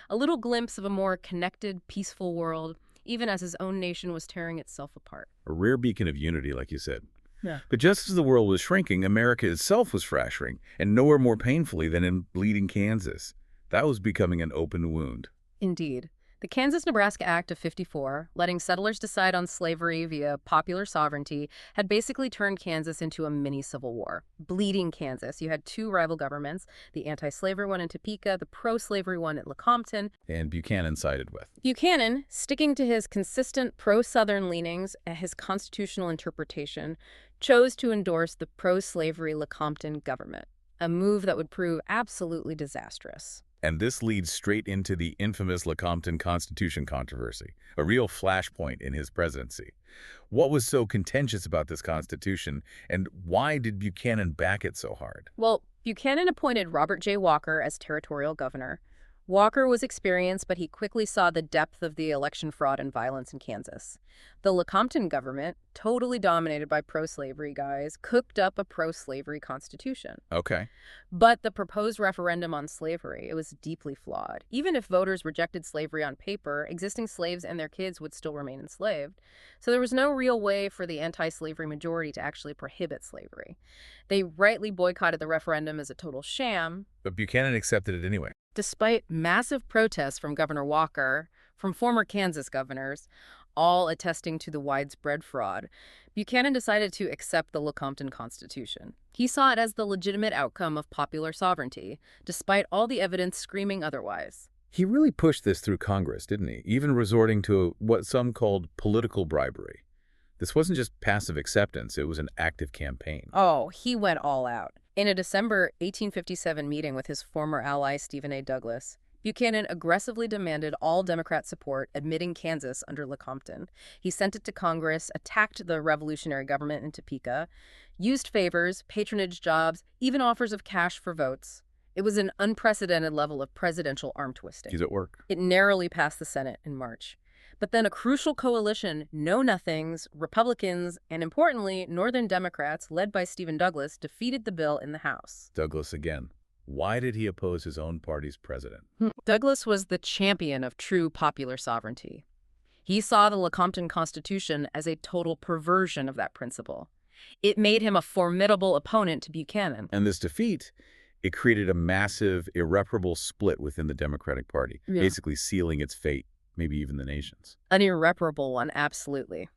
A little glimpse of a more connected, peaceful world, even as his own nation was tearing itself apart. A rare beacon of unity, like you said. Yeah. But just as the world was shrinking, America itself was fracturing, and nowhere more painfully than in bleeding Kansas. That was becoming an open wound. Indeed. The Kansas-Nebraska Act of '54, letting settlers decide on slavery via popular sovereignty, had basically turned Kansas into a mini-civil war. Bleeding Kansas. You had two rival governments, the anti-slavery one in Topeka, the pro-slavery one at Lecompton. And Buchanan sided with. Buchanan, sticking to his consistent pro-Southern leanings and his constitutional interpretation, chose to endorse the pro-slavery Lecompton government. a move that would prove absolutely disastrous. And this leads straight into the infamous Lecompton Constitution controversy, a real flashpoint in his presidency. What was so contentious about this constitution, and why did Buchanan back it so hard? Well, Buchanan appointed Robert J. Walker as territorial governor. Walker was experienced, but he quickly saw the depth of the election fraud and violence in Kansas. The Lecompton government, totally dominated by pro-slavery guys, cooked up a pro-slavery constitution. Okay. But the proposed referendum on slavery, it was deeply flawed. Even if voters rejected slavery on paper, existing slaves and their kids would still remain enslaved. So there was no real way for the anti-slavery majority to actually prohibit slavery. They rightly boycotted the referendum as a total sham. But Buchanan accepted it anyway. Despite massive protests from Governor Walker, from former Kansas governors, all attesting to the widespread fraud, Buchanan decided to accept the Lecompton Constitution. He saw it as the legitimate outcome of popular sovereignty, despite all the evidence screaming otherwise. He really pushed this through Congress, didn't he? Even resorting to what some called political bribery. This wasn't just passive acceptance, it was an active campaign. Oh, he went all out. In a December 1857 meeting with his former ally Stephen A. Douglas, Buchanan aggressively demanded all Democrat support admitting Kansas under Lecompton. He sent it to Congress, attacked the revolutionary government in Topeka, used favors, patronage jobs, even offers of cash for votes. It was an unprecedented level of presidential arm twisting. He's at work. It narrowly passed the Senate in March. But then a crucial coalition, Know-Nothings, Republicans, and importantly, Northern Democrats, led by Stephen Douglas, defeated the bill in the House. Douglas again. Why did he oppose his own party's president? Douglas was the champion of true popular sovereignty. He saw the Lecompton Constitution as a total perversion of that principle. It made him a formidable opponent to Buchanan. And this defeat, it created a massive, irreparable split within the Democratic Party, basically sealing its fate, maybe even the nation's. An irreparable one, absolutely.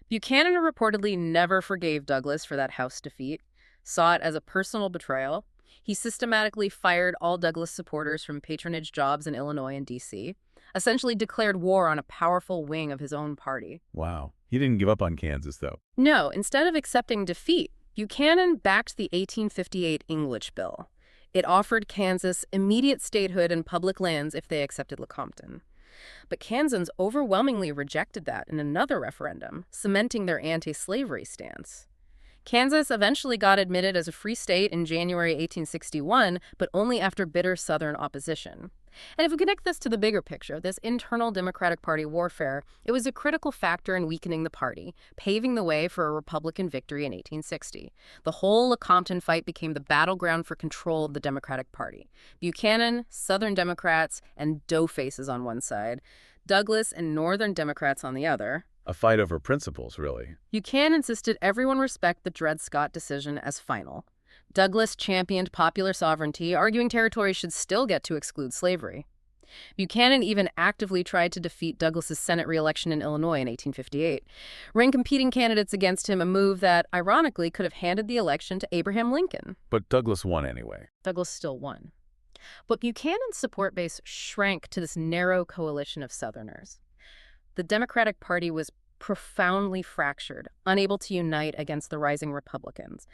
Buchanan reportedly never forgave Douglas for that House defeat, saw it as a personal betrayal. He systematically fired all Douglas supporters from patronage jobs in Illinois and D.C., essentially declared war on a powerful wing of his own party. Wow. He didn't give up on Kansas, though. No, instead of accepting defeat, Buchanan backed the 1858 English Bill. It offered Kansas immediate statehood and public lands if they accepted Lecompton. But Kansans overwhelmingly rejected that in another referendum, cementing their anti-slavery stance. Kansas eventually got admitted as a free state in January 1861, but only after bitter Southern opposition. And if we connect this to the bigger picture, this internal Democratic Party warfare, it was a critical factor in weakening the party, paving the way for a Republican victory in 1860. The whole Lecompton fight became the battleground for control of the Democratic Party. Buchanan, Southern Democrats, and doughfaces on one side, Douglas and Northern Democrats on the other. A fight over principles, really. Buchanan insisted everyone respect the Dred Scott decision as final. Douglas championed popular sovereignty, arguing territories should still get to exclude slavery. Buchanan even actively tried to defeat Douglas's Senate re-election in Illinois in 1858, ran competing candidates against him, a move that, ironically, could have handed the election to Abraham Lincoln. But Douglas won anyway. Douglas still won. But Buchanan's support base shrank to this narrow coalition of Southerners. The Democratic Party was profoundly fractured, unable to unite against the rising Republicans.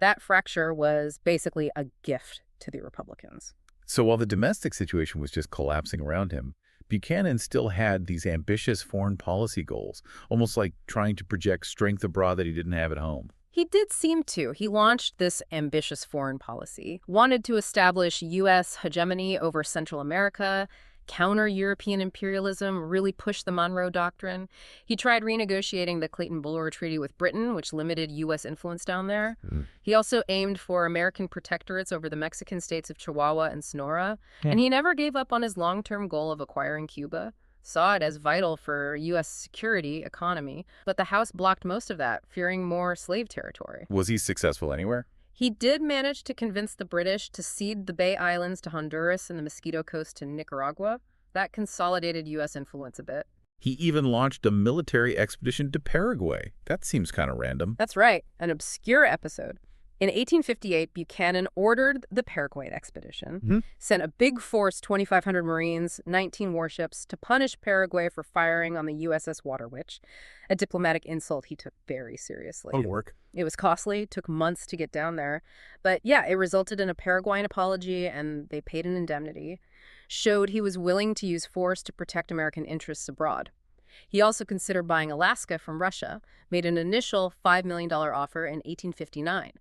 That fracture was basically a gift to the Republicans. So while the domestic situation was just collapsing around him, Buchanan still had these ambitious foreign policy goals, almost like trying to project strength abroad that he didn't have at home. He did seem to. He launched this ambitious foreign policy, wanted to establish U.S. hegemony over Central America, counter European imperialism, really pushed the Monroe Doctrine. He tried renegotiating the Clayton-Bulwer Treaty with Britain, which limited U.S. influence down there. He also aimed for American protectorates over the Mexican states of Chihuahua and Sonora. And he never gave up on his long-term goal of acquiring Cuba, saw it as vital for U.S. security, economy. But the House blocked most of that, fearing more slave territory. Was he successful anywhere? He did manage to convince the British to cede the Bay Islands to Honduras and the Mosquito Coast to Nicaragua. That consolidated U.S. influence a bit. He even launched a military expedition to Paraguay. That seems kind of random. That's right, an obscure episode. In 1858, Buchanan ordered the Paraguay Expedition, sent a big force, 2,500 Marines, 19 warships, to punish Paraguay for firing on the USS Water Witch, a diplomatic insult he took very seriously. That'll work. It was costly, took months to get down there. But yeah, it resulted in a Paraguayan apology, and they paid an indemnity. Showed he was willing to use force to protect American interests abroad. He also considered buying Alaska from Russia, made an initial $5 million offer in 1859.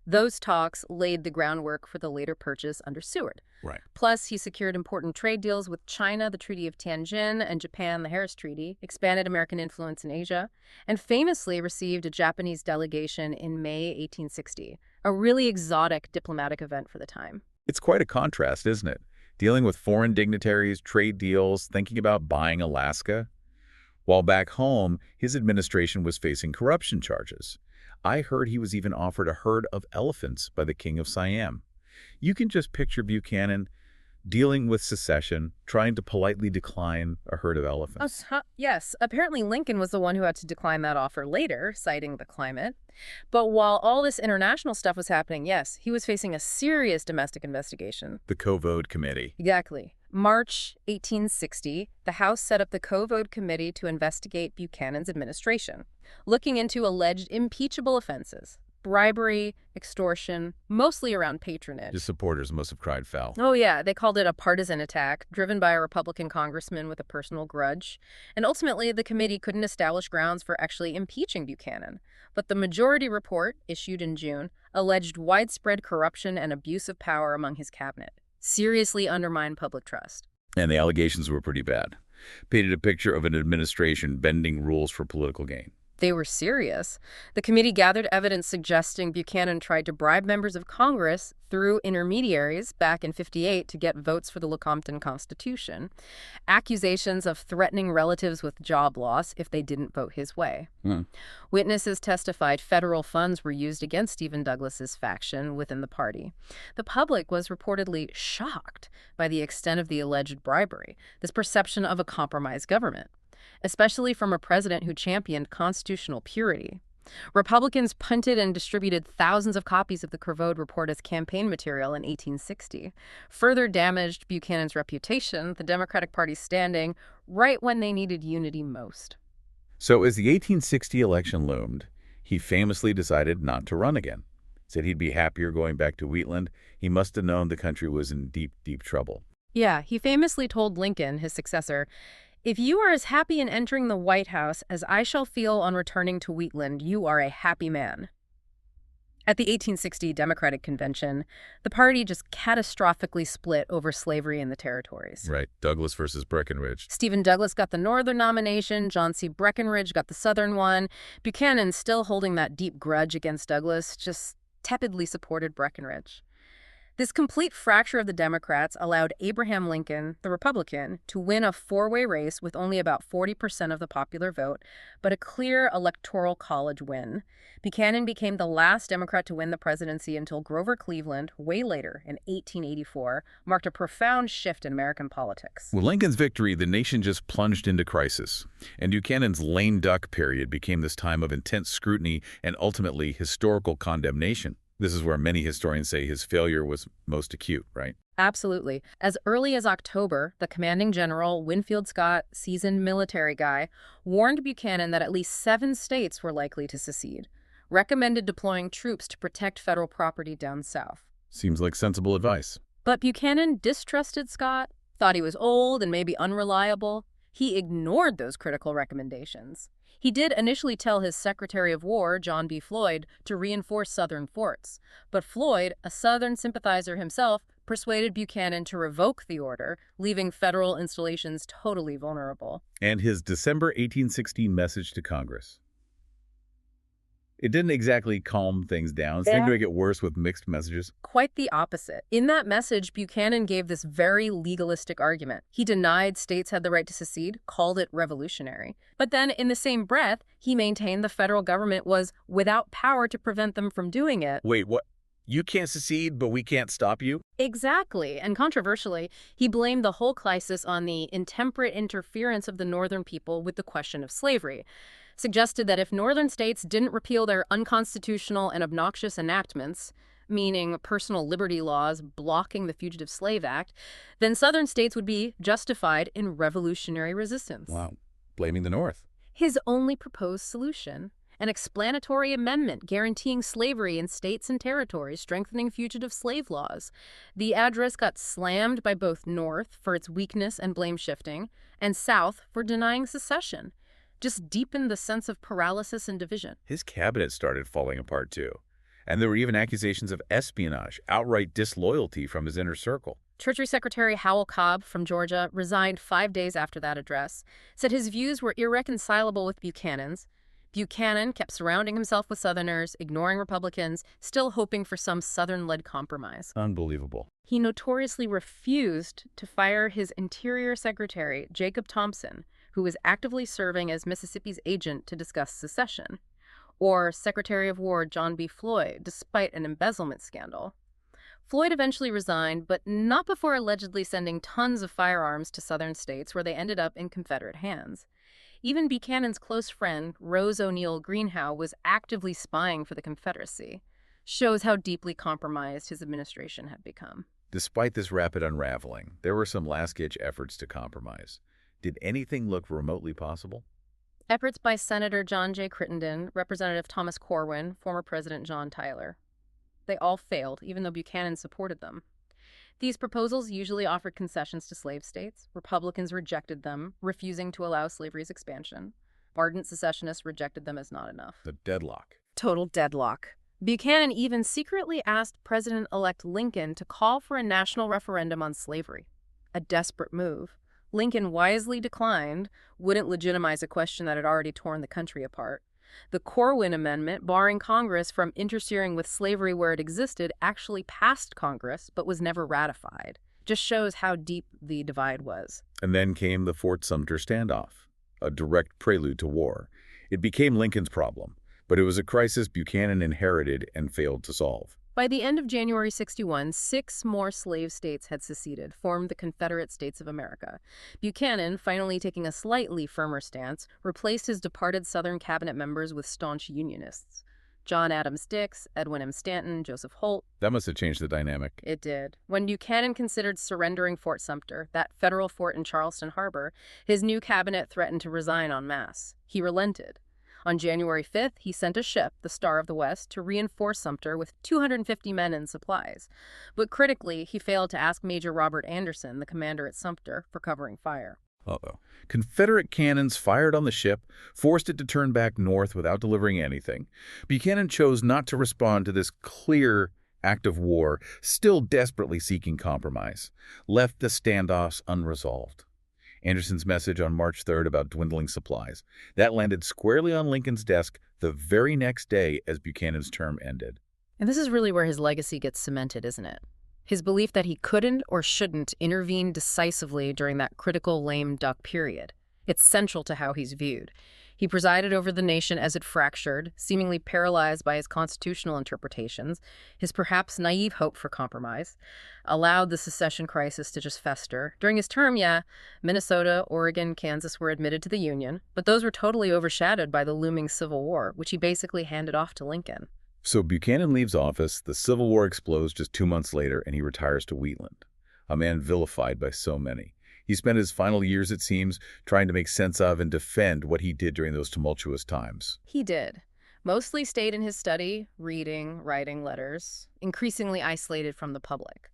Those talks laid the groundwork for the later purchase under Seward. Right. Plus, he secured important trade deals with China, the Treaty of Tianjin, and Japan, the Harris Treaty, expanded American influence in Asia, and famously received a Japanese delegation in May 1860, a really exotic diplomatic event for the time. It's quite a contrast, isn't it? Dealing with foreign dignitaries, trade deals, thinking about buying Alaska. While back home, his administration was facing corruption charges. I heard he was even offered a herd of elephants by the King of Siam. You can just picture Buchanan dealing with secession, trying to politely decline a herd of elephants. Yes, apparently Lincoln was the one who had to decline that offer later, citing the climate. But while all this international stuff was happening, yes, he was facing a serious domestic investigation. The Covode Committee. Exactly. March 1860, the House set up the Covode Committee to investigate Buchanan's administration, looking into alleged impeachable offenses. Bribery, extortion, mostly around patronage. His supporters must have cried foul. Oh yeah, they called it a partisan attack, driven by a Republican congressman with a personal grudge. And ultimately, the committee couldn't establish grounds for actually impeaching Buchanan. But the majority report, issued in June, alleged widespread corruption and abuse of power among his cabinet. Seriously undermined public trust. And the allegations were pretty bad. Painted a picture of an administration bending rules for political gain. They were serious. The committee gathered evidence suggesting Buchanan tried to bribe members of Congress through intermediaries back in '58 to get votes for the Lecompton Constitution. Accusations of threatening relatives with job loss if they didn't vote his way. Witnesses testified federal funds were used against Stephen Douglas's faction within the party. The public was reportedly shocked by the extent of the alleged bribery, this perception of a compromised government, especially from a president who championed constitutional purity. Republicans punted and distributed thousands of copies of the Covode report as campaign material in 1860, further damaged Buchanan's reputation, the Democratic Party's standing, right when they needed unity most. So as the 1860 election loomed, he famously decided not to run again. Said he'd be happier going back to Wheatland. He must have known the country was in deep, deep trouble. Yeah, he famously told Lincoln, his successor, "If you are as happy in entering the White House as I shall feel on returning to Wheatland, you are a happy man." At the 1860 Democratic Convention, the party just catastrophically split over slavery in the territories. Right, Douglas versus Breckinridge. Stephen Douglas got the northern nomination, John C. Breckinridge got the southern one. Buchanan, still holding that deep grudge against Douglas, just tepidly supported Breckinridge. This complete fracture of the Democrats allowed Abraham Lincoln, the Republican, to win a four-way race with only about 40% of the popular vote, but a clear electoral college win. Buchanan became the last Democrat to win the presidency until Grover Cleveland, way later, in 1884, marked a profound shift in American politics. With Lincoln's victory, the nation just plunged into crisis, and Buchanan's lame duck period became this time of intense scrutiny and ultimately historical condemnation. This is where many historians say his failure was most acute, right? Absolutely. As early as October, the commanding general, Winfield Scott, seasoned military guy, warned Buchanan that at least 7 states were likely to secede, recommended deploying troops to protect federal property down south. Seems like sensible advice. But Buchanan distrusted Scott, thought he was old and maybe unreliable. He ignored those critical recommendations. He did initially tell his Secretary of War, John B. Floyd, to reinforce Southern forts. But Floyd, a Southern sympathizer himself, persuaded Buchanan to revoke the order, leaving federal installations totally vulnerable. And his December 1860 message to Congress. It didn't exactly calm things down. It seemed to make it worse with mixed messages. Quite the opposite. In that message, Buchanan gave this very legalistic argument. He denied states had the right to secede, called it revolutionary. But then, in the same breath, he maintained the federal government was without power to prevent them from doing it. Wait, what? You can't secede, but we can't stop you? Exactly. And controversially, he blamed the whole crisis on the intemperate interference of the Northern people with the question of slavery. suggested that if northern states didn't repeal their unconstitutional and obnoxious enactments, meaning personal liberty laws blocking the Fugitive Slave Act, then southern states would be justified in revolutionary resistance. Wow. Blaming the North. His only proposed solution, an explanatory amendment guaranteeing slavery in states and territories, strengthening fugitive slave laws. The address got slammed by both North for its weakness and blame shifting, and South for denying secession. Just deepened the sense of paralysis and division. His cabinet started falling apart, too. And there were even accusations of espionage, outright disloyalty from his inner circle. Treasury Secretary Howell Cobb from Georgia resigned 5 days after that address, said his views were irreconcilable with Buchanan's. Buchanan kept surrounding himself with Southerners, ignoring Republicans, still hoping for some Southern-led compromise. Unbelievable. He notoriously refused to fire his Interior Secretary, Jacob Thompson, who was actively serving as Mississippi's agent to discuss secession, or Secretary of War John B. Floyd, despite an embezzlement scandal. Floyd eventually resigned, but not before allegedly sending tons of firearms to southern states where they ended up in Confederate hands. Even Buchanan's close friend, Rose O'Neal Greenhow, was actively spying for the Confederacy. Shows how deeply compromised his administration had become. Despite this rapid unraveling, there were some last-ditch efforts to compromise. Did anything look remotely possible? Efforts by Senator John J. Crittenden, Representative Thomas Corwin, former President John Tyler. They all failed, even though Buchanan supported them. These proposals usually offered concessions to slave states. Republicans rejected them, refusing to allow slavery's expansion. Ardent secessionists rejected them as not enough. The deadlock. Total deadlock. Buchanan even secretly asked President-elect Lincoln to call for a national referendum on slavery. A desperate move. Lincoln wisely declined, wouldn't legitimize a question that had already torn the country apart. The Corwin Amendment, barring Congress from interfering with slavery where it existed, actually passed Congress but was never ratified. Just shows how deep the divide was. And then came the Fort Sumter standoff, a direct prelude to war. It became Lincoln's problem, but it was a crisis Buchanan inherited and failed to solve. By the end of January 61, 6 more slave states had seceded, formed the Confederate States of America. Buchanan, finally taking a slightly firmer stance, replaced his departed Southern cabinet members with staunch Unionists. John Adams Dix, Edwin M. Stanton, Joseph Holt. That must have changed the dynamic. It did. When Buchanan considered surrendering Fort Sumter, that federal fort in Charleston Harbor, his new cabinet threatened to resign en masse. He relented. On January 5th, he sent a ship, the Star of the West, to reinforce Sumter with 250 men and supplies. But critically, he failed to ask Major Robert Anderson, the commander at Sumter, for covering fire. Uh-oh. Confederate cannons fired on the ship, forced it to turn back north without delivering anything. Buchanan chose not to respond to this clear act of war, still desperately seeking compromise, left the standoffs unresolved. Anderson's message on March 3rd about dwindling supplies. That landed squarely on Lincoln's desk the very next day as Buchanan's term ended. And this is really where his legacy gets cemented, isn't it? His belief that he couldn't or shouldn't intervene decisively during that critical lame duck period. It's central to how he's viewed. He presided over the nation as it fractured, seemingly paralyzed by his constitutional interpretations, his perhaps naive hope for compromise, allowed the secession crisis to just fester. During his term, Minnesota, Oregon, Kansas were admitted to the Union, but those were totally overshadowed by the looming Civil War, which he basically handed off to Lincoln. So Buchanan leaves office, the Civil War explodes just 2 months later, and he retires to Wheatland, a man vilified by so many. He spent his final years, it seems, trying to make sense of and defend what he did during those tumultuous times. He did. Mostly stayed in his study, reading, writing letters, increasingly isolated from the public.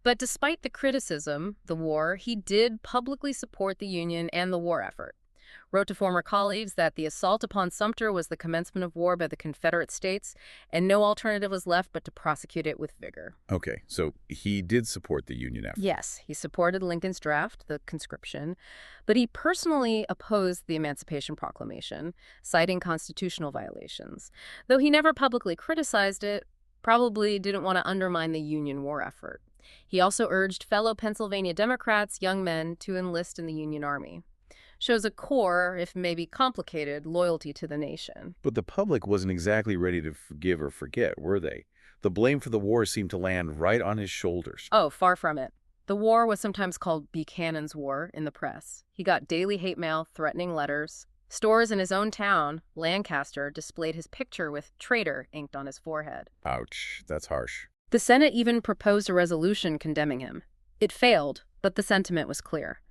But despite the criticism, the war, he did publicly support the Union and the war effort. Wrote to former colleagues that the assault upon Sumter was the commencement of war by the Confederate States, and no alternative was left but to prosecute it with vigor. Okay, so he did support the Union effort. Yes, he supported Lincoln's draft, the conscription, but he personally opposed the Emancipation Proclamation, citing constitutional violations. Though he never publicly criticized it, probably didn't want to undermine the Union war effort. He also urged fellow Pennsylvania Democrats, young men, to enlist in the Union Army. Shows a core, if maybe complicated, loyalty to the nation. But the public wasn't exactly ready to forgive or forget, were they? The blame for the war seemed to land right on his shoulders. Oh, far from it. The war was sometimes called Buchanan's War in the press. He got daily hate mail, threatening letters. Stores in his own town, Lancaster, displayed his picture with "traitor" inked on his forehead. Ouch, that's harsh. The Senate even proposed a resolution condemning him. It failed, but the sentiment was clear.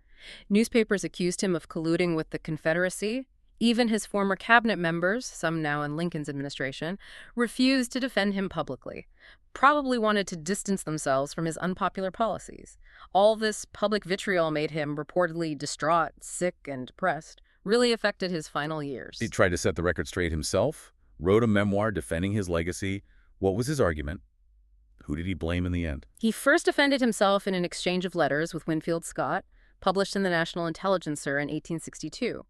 Newspapers accused him of colluding with the Confederacy. Even his former cabinet members, some now in Lincoln's administration, refused to defend him publicly, probably wanted to distance themselves from his unpopular policies. All this public vitriol made him reportedly distraught, sick, and depressed, really affected his final years. He tried to set the record straight himself, wrote a memoir defending his legacy. What was his argument? Who did he blame in the end? He first defended himself in an exchange of letters with Winfield Scott, published in the National Intelligencer in 1862.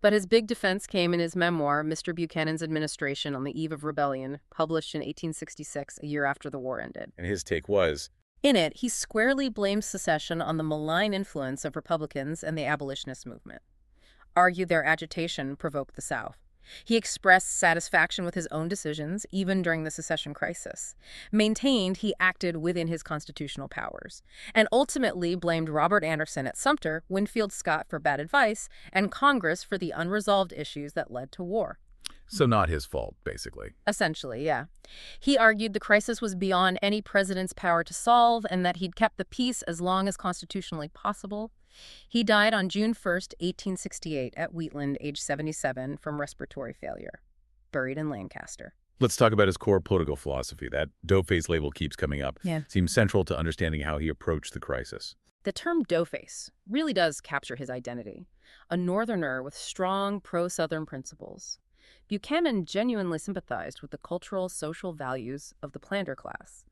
But his big defense came in his memoir, Mr. Buchanan's Administration on the Eve of Rebellion, published in 1866, a year after the war ended. And his take was, In it, he squarely blamed secession on the malign influence of Republicans and the abolitionist movement. Argued their agitation provoked the South. He expressed satisfaction with his own decisions, even during the secession crisis, maintained he acted within his constitutional powers, and ultimately blamed Robert Anderson at Sumter, Winfield Scott for bad advice, and Congress for the unresolved issues that led to war. so not his fault, basically. Essentially, yeah. He argued the crisis was beyond any president's power to solve and that he'd kept the peace as long as constitutionally possible. He died on June 1st, 1868, at Wheatland, age 77, from respiratory failure. Buried in Lancaster. Let's talk about his core political philosophy. That dope-face label keeps coming up. Yeah. Seems central to understanding how he approached the crisis. The term doughface really does capture his identity. A Northerner with strong pro-Southern principles. Buchanan genuinely sympathized with the cultural, social values of the planter class.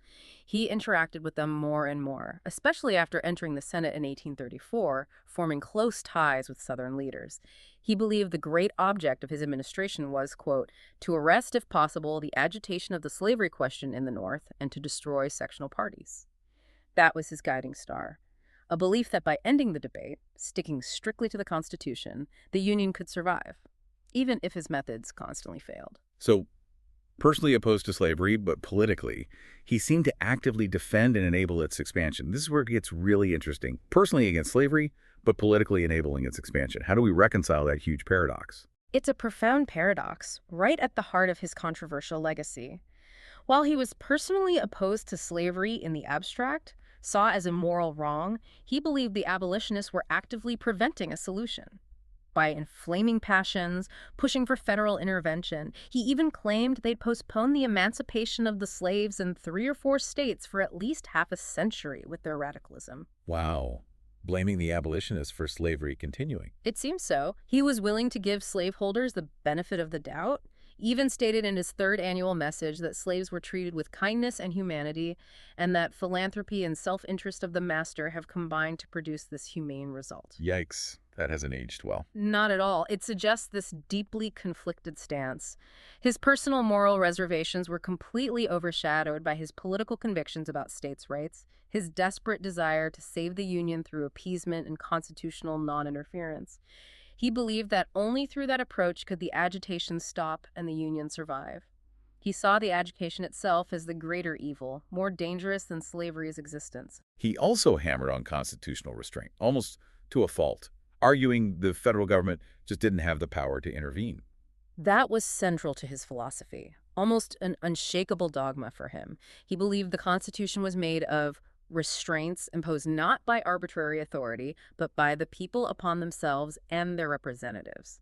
He interacted with them more and more, especially after entering the Senate in 1834, forming close ties with Southern leaders. He believed the great object of his administration was, quote, to arrest, if possible, the agitation of the slavery question in the North and to destroy sectional parties. That was his guiding star. A belief that by ending the debate, sticking strictly to the Constitution, the Union could survive, even if his methods constantly failed. So, personally opposed to slavery, but politically, he seemed to actively defend and enable its expansion. This is where it gets really interesting. Personally against slavery, but politically enabling its expansion. How do we reconcile that huge paradox? It's a profound paradox, right at the heart of his controversial legacy. While he was personally opposed to slavery in the abstract, saw as a moral wrong, he believed the abolitionists were actively preventing a solution. By inflaming passions, pushing for federal intervention, he even claimed they'd postpone the emancipation of the slaves in 3 or 4 states for at least half a century with their radicalism. Wow. Blaming the abolitionists for slavery continuing. It seems so. He was willing to give slaveholders the benefit of the doubt, even stated in his 3rd annual message that slaves were treated with kindness and humanity, and that philanthropy and self-interest of the master have combined to produce this humane result. Yikes. That hasn't aged well. Not at all. It suggests this deeply conflicted stance. His personal moral reservations were completely overshadowed by his political convictions about states' rights, his desperate desire to save the Union through appeasement and constitutional non-interference. He believed that only through that approach could the agitation stop and the Union survive. He saw the agitation itself as the greater evil, more dangerous than slavery's existence. He also hammered on constitutional restraint, almost to a fault, arguing the federal government just didn't have the power to intervene. That was central to his philosophy, almost an unshakable dogma for him. He believed the Constitution was made of restraints imposed not by arbitrary authority, but by the people upon themselves and their representatives.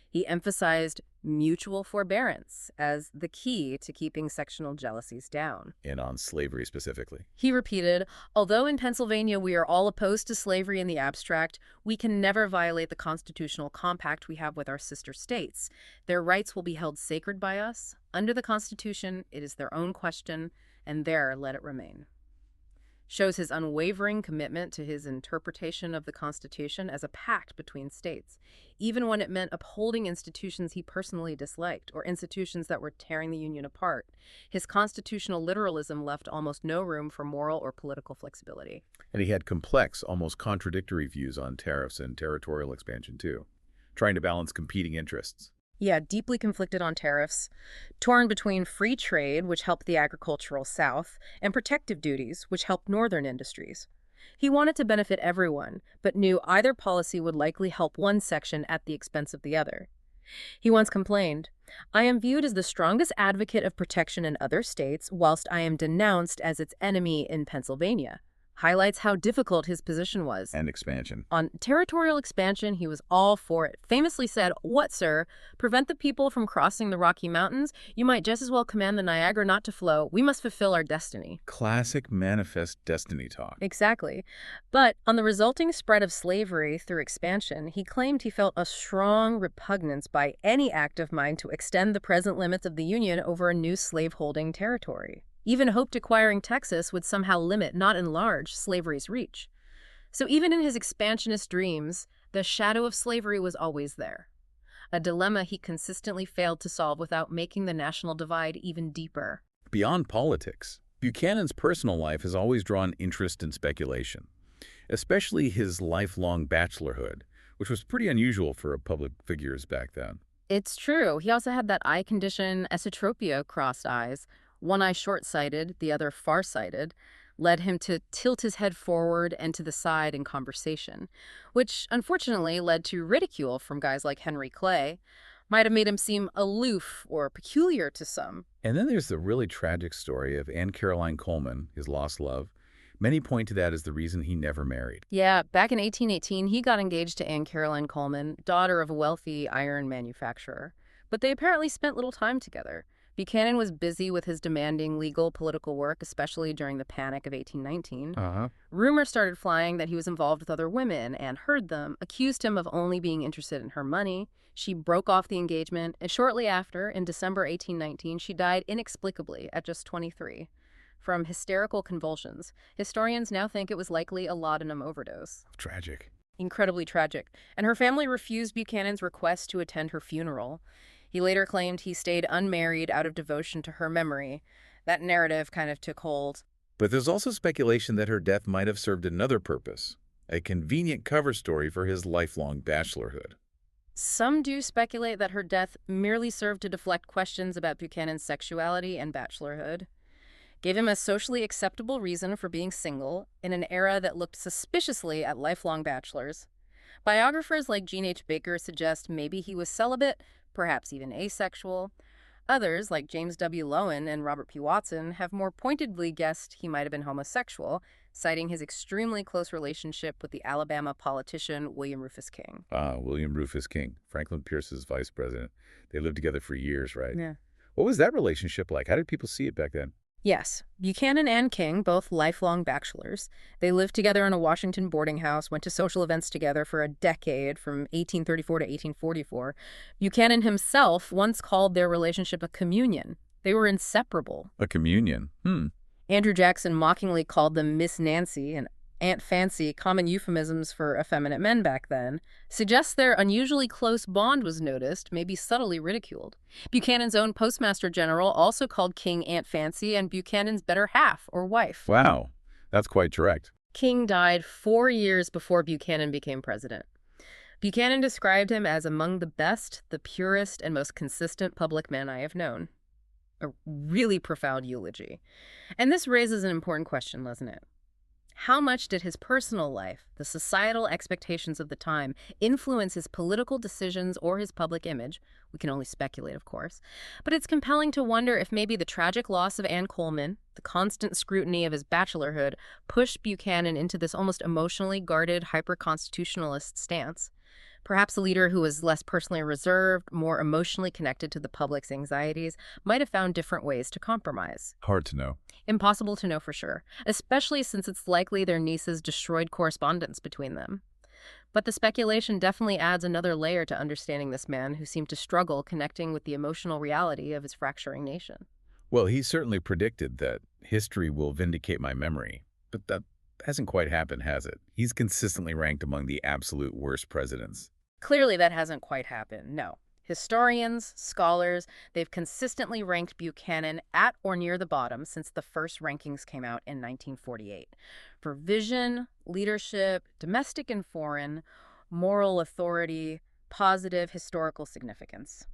He emphasized mutual forbearance as the key to keeping sectional jealousies down. And on slavery specifically. He repeated, although in Pennsylvania we are all opposed to slavery in the abstract, we can never violate the constitutional compact we have with our sister states. Their rights will be held sacred by us. Under the Constitution, it is their own question, and there let it remain. Shows his unwavering commitment to his interpretation of the Constitution as a pact between states, even when it meant upholding institutions he personally disliked or institutions that were tearing the Union apart. His constitutional literalism left almost no room for moral or political flexibility. And he had complex, almost contradictory views on tariffs and territorial expansion too, trying to balance competing interests. Yeah, deeply conflicted on tariffs, torn between free trade, which helped the agricultural South, and protective duties, which helped northern industries. He wanted to benefit everyone, but knew either policy would likely help one section at the expense of the other. He once complained, "I am viewed as the strongest advocate of protection in other states, whilst I am denounced as its enemy in Pennsylvania." Highlights how difficult his position was. And expansion. On territorial expansion, he was all for it. Famously said, "What, sir? Prevent the people from crossing the Rocky Mountains? You might just as well command the Niagara not to flow. We must fulfill our destiny." Classic manifest destiny talk. Exactly. But on the resulting spread of slavery through expansion, he claimed he felt a strong repugnance by any act of mine to extend the present limits of the Union over a new slaveholding territory. Even hoped acquiring Texas would somehow limit, not enlarge, slavery's reach. So even in his expansionist dreams, the shadow of slavery was always there, a dilemma he consistently failed to solve without making the national divide even deeper. Beyond politics, Buchanan's personal life has always drawn interest and speculation, especially his lifelong bachelorhood, which was pretty unusual for public figures back then. It's true. He also had that eye condition, esotropia, crossed eyes. One eye short-sighted, the other far-sighted, led him to tilt his head forward and to the side in conversation, which unfortunately led to ridicule from guys like Henry Clay. Might have made him seem aloof or peculiar to some. And then there's the really tragic story of Anne Caroline Coleman, his lost love. Many point to that as the reason he never married. Yeah, back in 1818, he got engaged to Anne Caroline Coleman, daughter of a wealthy iron manufacturer. But they apparently spent little time together. Buchanan was busy with his demanding legal political work, especially during the Panic of 1819. Rumors started flying that he was involved with other women. Anne heard them, accused him of only being interested in her money. She broke off the engagement, and shortly after, in December 1819, she died inexplicably at just 23 from hysterical convulsions. Historians now think it was likely a laudanum overdose. Tragic. Incredibly tragic. And her family refused Buchanan's request to attend her funeral. He later claimed he stayed unmarried out of devotion to her memory. That narrative kind of took hold. But there's also speculation that her death might have served another purpose, a convenient cover story for his lifelong bachelorhood. Some do speculate that her death merely served to deflect questions about Buchanan's sexuality and bachelorhood, gave him a socially acceptable reason for being single in an era that looked suspiciously at lifelong bachelors. Biographers like Jean H. Baker suggest maybe he was celibate, perhaps even asexual. Others, like James W. Lowen and Robert P. Watson, have more pointedly guessed he might have been homosexual, citing his extremely close relationship with the Alabama politician William Rufus King. William Rufus King, Franklin Pierce's vice president. They lived together for years, right? Yeah. What was that relationship like? How did people see it back then? Yes, Buchanan and King, both lifelong bachelors. They lived together in a Washington boarding house, went to social events together for a decade, from 1834 to 1844. Buchanan himself once called their relationship a communion. They were inseparable. A communion? Andrew Jackson mockingly called them Miss Nancy and Aunt Fancy, common euphemisms for effeminate men back then, suggests their unusually close bond was noticed, maybe subtly ridiculed. Buchanan's own Postmaster General also called King Aunt Fancy and Buchanan's better half, or wife. Wow, that's quite direct. King died 4 years before Buchanan became president. Buchanan described him as among the best, the purest, and most consistent public men I have known. A really profound eulogy. And this raises an important question, doesn't it? How much did his personal life, the societal expectations of the time, influence his political decisions or his public image? We can only speculate, of course. But it's compelling to wonder if maybe the tragic loss of Anne Coleman, the constant scrutiny of his bachelorhood, pushed Buchanan into this almost emotionally guarded, hyper-constitutionalist stance. Perhaps a leader who was less personally reserved, more emotionally connected to the public's anxieties, might have found different ways to compromise. Hard to know. Impossible to know for sure, especially since it's likely their nieces destroyed correspondence between them. But the speculation definitely adds another layer to understanding this man who seemed to struggle connecting with the emotional reality of his fracturing nation. Well, he certainly predicted that history will vindicate my memory, but that hasn't quite happened, has it? He's consistently ranked among the absolute worst presidents. Clearly that hasn't quite happened, no. Historians, scholars, they've consistently ranked Buchanan at or near the bottom since the first rankings came out in 1948. For vision, leadership, domestic and foreign, moral authority, positive historical significance.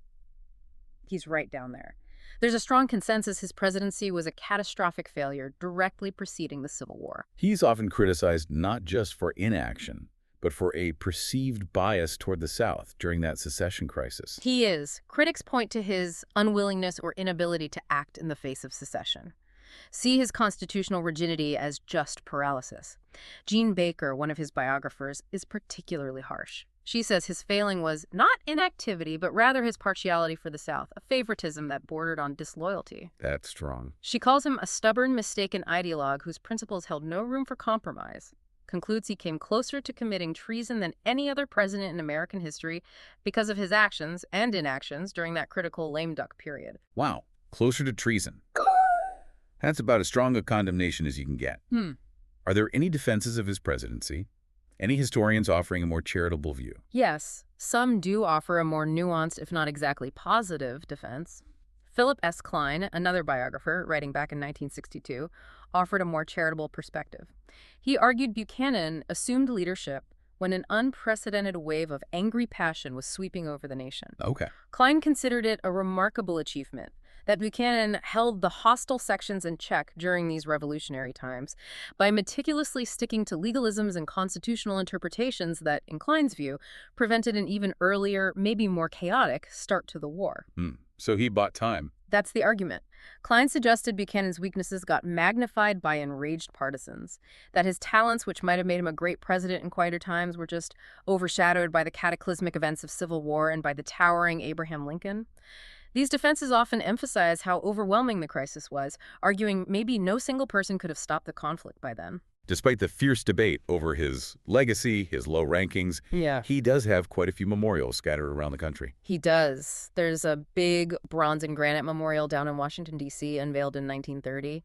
He's right down there. There's a strong consensus his presidency was a catastrophic failure directly preceding the Civil War. He's often criticized not just for inaction, but for a perceived bias toward the South during that secession crisis. He is. Critics point to his unwillingness or inability to act in the face of secession. See his constitutional rigidity as just paralysis. Jean Baker, one of his biographers, is particularly harsh. She says his failing was not inactivity, but rather his partiality for the South, a favoritism that bordered on disloyalty. That's strong. She calls him a stubborn, mistaken ideologue whose principles held no room for compromise. Concludes he came closer to committing treason than any other president in American history because of his actions and inactions during that critical lame duck period. Wow, closer to treason. That's about as strong a condemnation as you can get. Are there any defenses of his presidency? Any historians offering a more charitable view? Yes, some do offer a more nuanced, if not exactly positive, defense. Philip S. Klein, another biographer, writing back in 1962, offered a more charitable perspective. He argued Buchanan assumed leadership when an unprecedented wave of angry passion was sweeping over the nation. Okay. Klein considered it a remarkable achievement that Buchanan held the hostile sections in check during these revolutionary times by meticulously sticking to legalisms and constitutional interpretations that, in Klein's view, prevented an even earlier, maybe more chaotic, start to the war. So he bought time. That's the argument. Klein suggested Buchanan's weaknesses got magnified by enraged partisans, that his talents, which might have made him a great president in quieter times, were just overshadowed by the cataclysmic events of civil war and by the towering Abraham Lincoln. These defenses often emphasize how overwhelming the crisis was, arguing maybe no single person could have stopped the conflict by then. Despite the fierce debate over his legacy, his low rankings, he does have quite a few memorials scattered around the country. He does. There's a big bronze and granite memorial down in Washington, D.C., unveiled in 1930.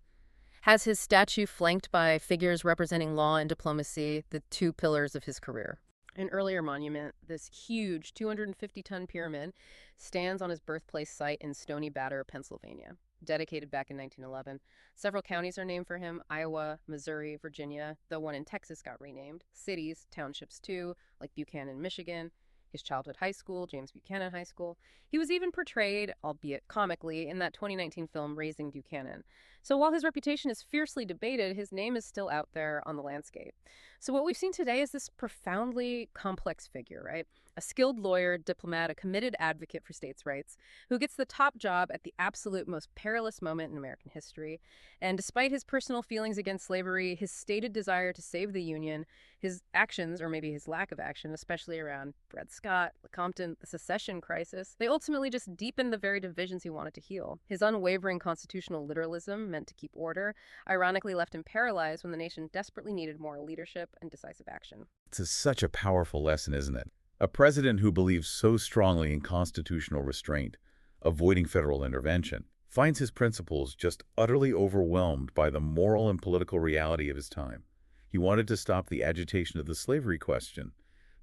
Has his statue flanked by figures representing law and diplomacy, the two pillars of his career. An earlier monument, this huge 250-ton pyramid, stands on his birthplace site in Stony Batter, Pennsylvania. Dedicated back in 1911. Several counties are named for him: Iowa, Missouri, Virginia. The one in Texas got renamed. Cities, townships too, like Buchanan, Michigan. His childhood high school, James Buchanan High School. He was even portrayed, albeit comically, in that 2019 film Raising Buchanan. So while his reputation is fiercely debated, his name is still out there on the landscape. So what we've seen today is this profoundly complex figure, right? A skilled lawyer, diplomat, a committed advocate for states' rights, who gets the top job at the absolute most perilous moment in American history. And despite his personal feelings against slavery, his stated desire to save the Union, his actions, or maybe his lack of action, especially around Dred Scott, Lecompton, the secession crisis, they ultimately just deepened the very divisions he wanted to heal. His unwavering constitutional literalism, meant to keep order, ironically left him paralyzed when the nation desperately needed moral leadership and decisive action. It's such a powerful lesson, isn't it? A president who believes so strongly in constitutional restraint, avoiding federal intervention, finds his principles just utterly overwhelmed by the moral and political reality of his time. He wanted to stop the agitation of the slavery question,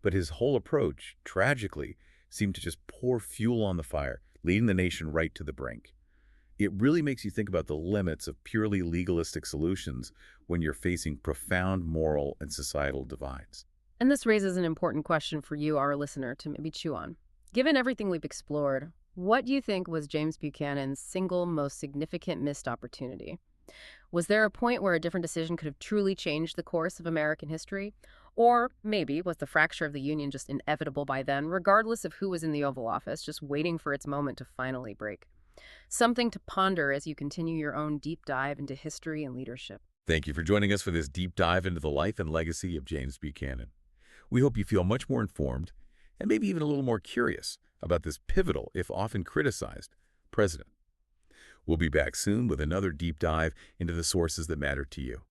but his whole approach, tragically, seemed to just pour fuel on the fire, leading the nation right to the brink. It really makes you think about the limits of purely legalistic solutions when you're facing profound moral and societal divides. And this raises an important question for you, our listener, to maybe chew on. Given everything we've explored, what do you think was James Buchanan's single most significant missed opportunity? Was there a point where a different decision could have truly changed the course of American history? Or maybe was the fracture of the Union just inevitable by then, regardless of who was in the Oval Office, just waiting for its moment to finally break? Something to ponder as you continue your own deep dive into history and leadership. Thank you for joining us for this deep dive into the life and legacy of James Buchanan. We hope you feel much more informed and maybe even a little more curious about this pivotal, if often criticized, president. We'll be back soon with another deep dive into the sources that matter to you.